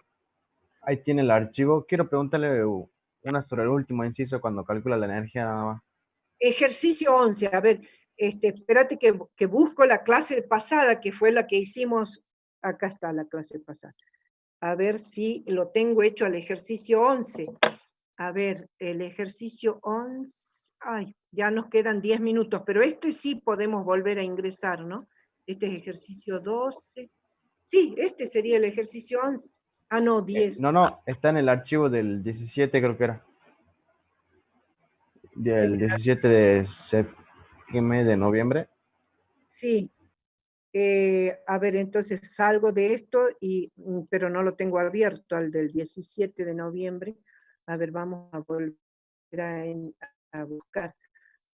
ahí tiene el archivo. Quiero preguntarle una sobre el último inciso cuando calcula la energía nada más. Ejercicio 11, a ver, espérate que busco la clase pasada, que fue la que hicimos, acá está la clase pasada. A ver si lo tengo hecho al ejercicio 11. A ver, el ejercicio 11, ay, ya nos quedan 10 minutos, pero sí podemos volver a ingresar, ¿no? Este es ejercicio 12. Sí, este sería el ejercicio 11. Ah, no, 10. No, está en el archivo del 17 creo que era. Del 17 de noviembre. Sí. A ver, entonces salgo de esto, pero no lo tengo abierto al del 17 de noviembre. A ver, vamos a volver a buscar.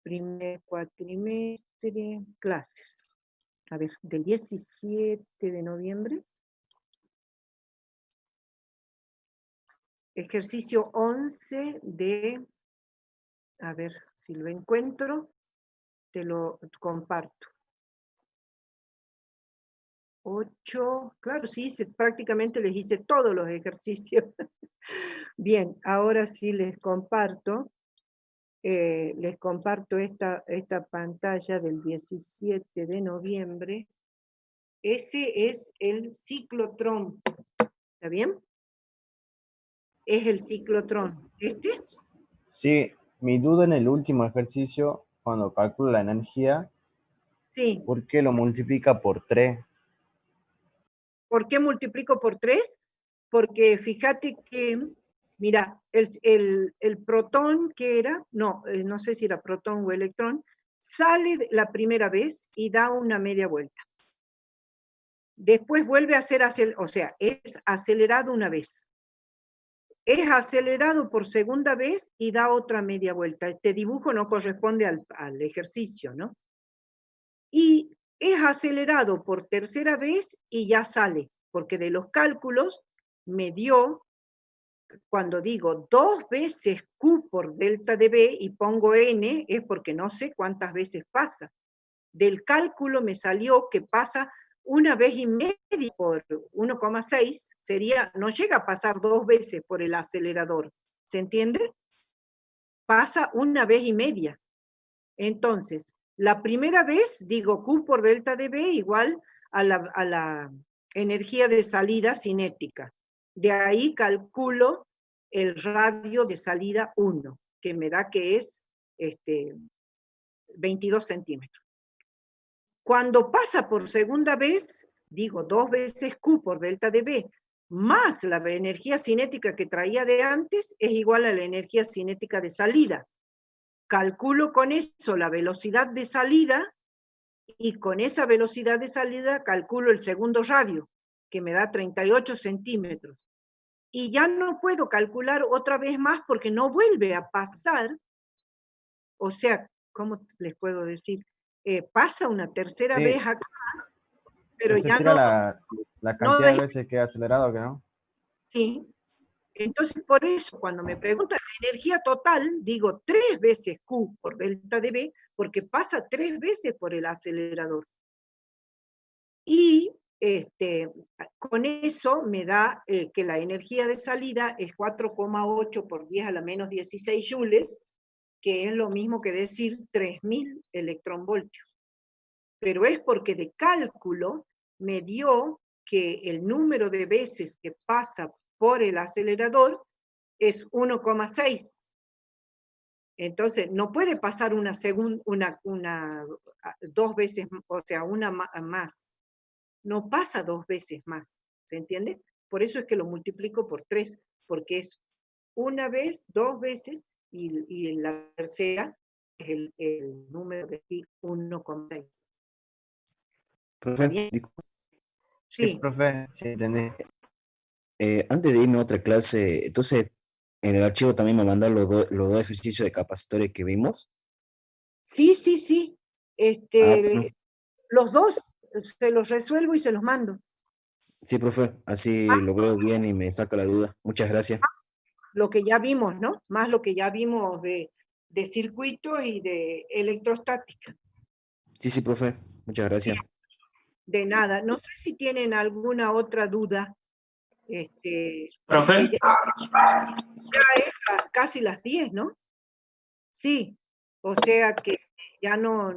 Primer cuatrimestre, clases. A ver, del 17 de noviembre. Ejercicio 11 de, a ver si lo encuentro, te lo comparto. 8, claro, sí, prácticamente les hice todos los ejercicios. Bien, ahora sí les comparto esta pantalla del 17 de noviembre. Ese es el ciclotrón, ¿está bien? Es el ciclotrón. ¿Este? Sí, mi duda en el último ejercicio, cuando calcula la energía, sí. ¿Por qué lo multiplica por 3? ¿Por qué multiplico por 3? Porque fíjate que, mira, el protón que era, no sé si era protón o electrón, sale la primera vez y da una media vuelta. Después vuelve a ser, o sea, es acelerado una vez. Es acelerado por segunda vez y da otra media vuelta. Este dibujo no corresponde al ejercicio, ¿no? Y es acelerado por tercera vez y ya sale, porque de los cálculos me dio, cuando digo 2 veces Q por delta de B y pongo N, es porque no sé cuántas veces pasa. Del cálculo me salió que pasa 1 vez y media por 1,6, no llega a pasar 2 veces por el acelerador, ¿se entiende? Pasa 1 vez y media. Entonces, la primera vez digo Q por delta de B igual a la energía de salida cinética. De ahí calculo el radio de salida 1, que me da que es 22 centímetros. Cuando pasa por segunda vez, digo 2 veces Q por delta de B, más la energía cinética que traía de antes, es igual a la energía cinética de salida. Calculo con eso la velocidad de salida, y con esa velocidad de salida calculo el segundo radio, que me da 38 centímetros. Y ya no puedo calcular otra vez más porque no vuelve a pasar, o sea, ¿cómo les puedo decir? Pasa una tercera Sí. vez acá, pero Esa ya será no... la no cantidad de deja- veces que he acelerado, ¿que no? Sí. Entonces, por eso, cuando me preguntan la energía total, digo 3 veces Q por delta de B, porque pasa 3 veces por el acelerador. Y con eso me da que la energía de salida es 4,8 por 10 a la menos 16 joules, que es lo mismo que decir 3000 electronvoltios. Pero es porque de cálculo me dio que el número de veces que pasa por el acelerador es 1,6. Entonces, no puede pasar dos veces, o sea, una más. No pasa 2 veces más, ¿se entiende? Por eso es que lo multiplico por 3, porque es una vez, 2 veces, y la tercera es el número de pi 1,6. Profe, bien? Sí, Sí. profe, sí, entendí. Antes de irme a otra clase, entonces en el archivo también me mandan los dos ejercicios de capacitores que vimos. Sí, sí, sí. Bueno. Los dos se los resuelvo y se los mando. Sí, profe, así lo veo bien y me saca la duda. Muchas gracias. Lo que ya vimos, ¿no? Más lo que ya vimos de circuito y de electrostática. Sí, profe, muchas gracias. De nada. No sé si tienen alguna otra duda. Profe. Ya es casi las 10, ¿no? Sí. O sea que ya no,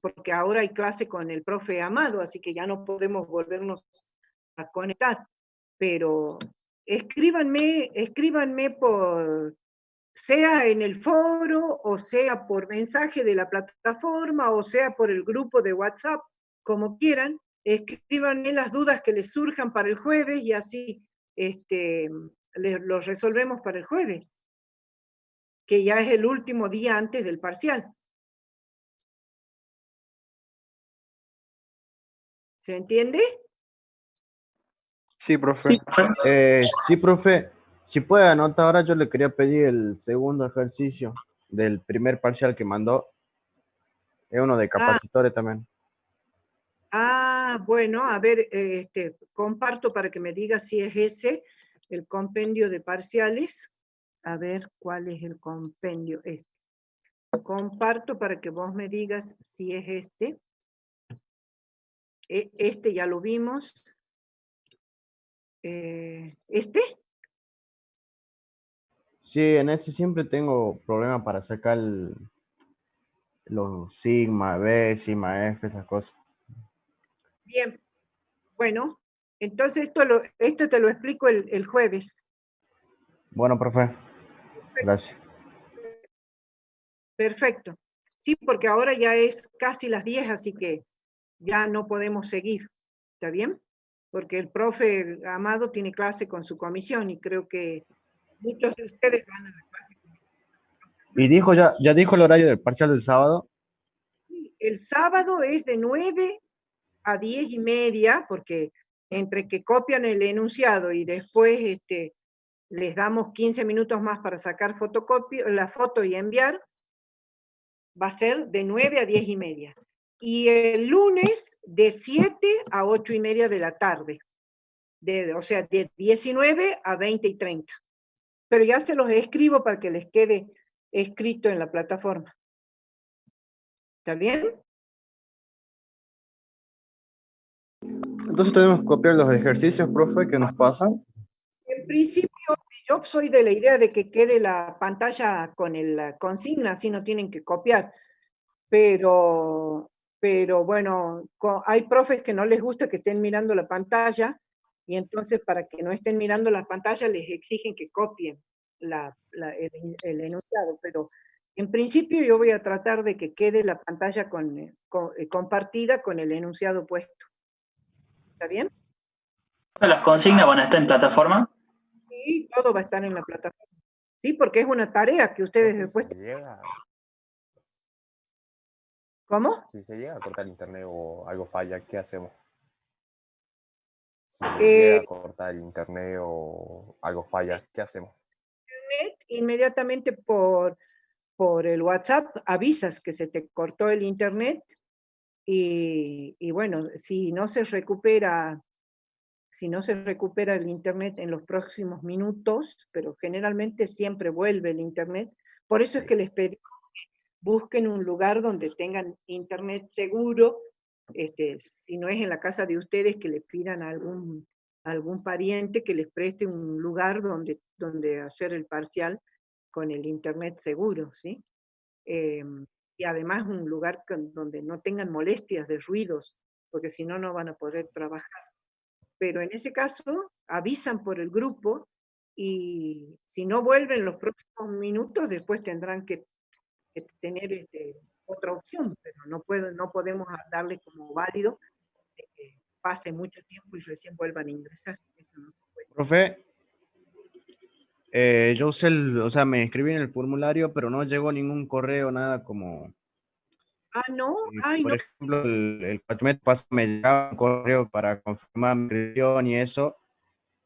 porque ahora hay clase con el profe Amado, así que ya no podemos volvernos a conectar. Pero escríbanme por, sea en el foro, o sea por mensaje de la plataforma, o sea por el grupo de WhatsApp, como quieran, escríbanme las dudas que les surjan para el jueves y así los resolvemos para el jueves, que ya es el último día antes del parcial. ¿Se entiende? Sí, profe. Sí, profe. Si puede anotar ahora, yo le quería pedir el segundo ejercicio del primer parcial que mandó. Es uno de capacitores también. Bueno, a ver, comparto para que me diga si es ese, el compendio de parciales. A ver, ¿cuál es el compendio? Comparto para que vos me digas si es este. Este ya lo vimos. ¿Este? Sí, en ese siempre tengo problemas para sacar los sigma B, sigma F, esas cosas. Bien. Bueno, entonces esto te lo explico el jueves. Bueno, profe. Gracias. Perfecto. Sí, porque ahora ya es casi las 10, así que ya no podemos seguir. ¿Está bien? Porque el profe Amado tiene clase con su comisión y creo que muchos de ustedes van a la clase. ¿Y ya dijo el horario del parcial del sábado? El sábado es de 9 a 10:30, porque entre que copian el enunciado y después les damos 15 minutos más para sacar la foto y enviar, va a ser de 9 a 10:30. Y el lunes de 7 a 8:30 de la tarde. O sea, de 19 a 20:30. Pero ya se los escribo para que les quede escrito en la plataforma. ¿Está bien? Entonces tenemos que copiar los ejercicios, profe, que nos pasan. En principio, yo soy de la idea de que quede la pantalla con la consigna, así no tienen que copiar. Pero bueno, hay profes que no les gusta que estén mirando la pantalla, y entonces para que no estén mirando la pantalla les exigen que copien el enunciado, pero En principio yo voy a tratar de que quede la pantalla compartida con el enunciado puesto. ¿Está bien? ¿Las consignas van a estar en plataforma? Sí, todo va a estar en la plataforma. Sí, porque es una tarea que ustedes después... ¿Cómo? Si se llega a cortar el internet o algo falla, ¿qué hacemos? Si llega a cortar el internet o algo falla, ¿qué hacemos? Inmediatamente por el WhatsApp avisas que se te cortó el internet y bueno, si no se recupera el internet en los próximos minutos, pero generalmente siempre vuelve el internet, por eso es que les pedí que busquen un lugar donde tengan internet seguro, si no es en la casa de ustedes, que le pidan a algún pariente que les preste un lugar donde hacer el parcial con el internet seguro, ¿sí? Y además un lugar donde no tengan molestias de ruidos, porque si no, no van a poder trabajar. Pero en ese caso, avisan por el grupo y si no vuelven los próximos minutos, después tendrán que tener otra opción, pero no podemos darle como válido que pase mucho tiempo y recién vuelvan a ingresar. Eso no se puede. Profe, yo usé me inscribí en el formulario, pero no llegó ningún correo, nada como... Ah, ¿no? Ay, por no. ejemplo, el cuatrimestre pasado me llegaba un correo para confirmar mi inscripción y eso.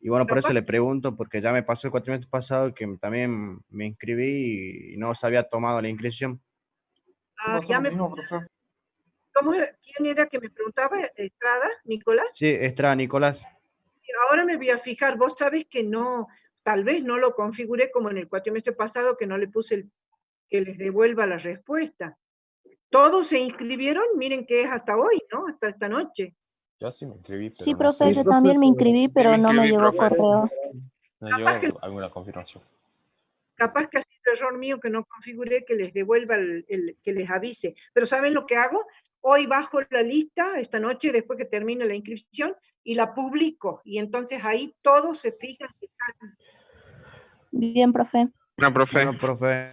Y bueno, por eso le pregunto, porque ya me pasó el cuatrimestre pasado que también me inscribí y no se había tomado la inscripción. Ah, ya me... ¿Quién era que me preguntaba? ¿Estrada, Nicolás? Sí, Estrada, Nicolás. Ahora me voy a fijar, vos sabés que no, tal vez no lo configuré como en el cuatrimestre pasado, que no le puse que les devuelva la respuesta. Todos se inscribieron, miren que es hasta hoy, ¿no? Hasta esta noche. Yo sí me inscribí, pero Sí, no profe, sé. yo también me inscribí, pero no me llegó correo. No llegó alguna confirmación. Capaz que ha sido error mío que no configuré que les devuelva que les avise. Pero ¿saben lo que hago? Hoy bajo la lista, esta noche, después que termine la inscripción, y la publico. Y entonces ahí todos se fijan que están. Bien, profe. No, profe. No, profe.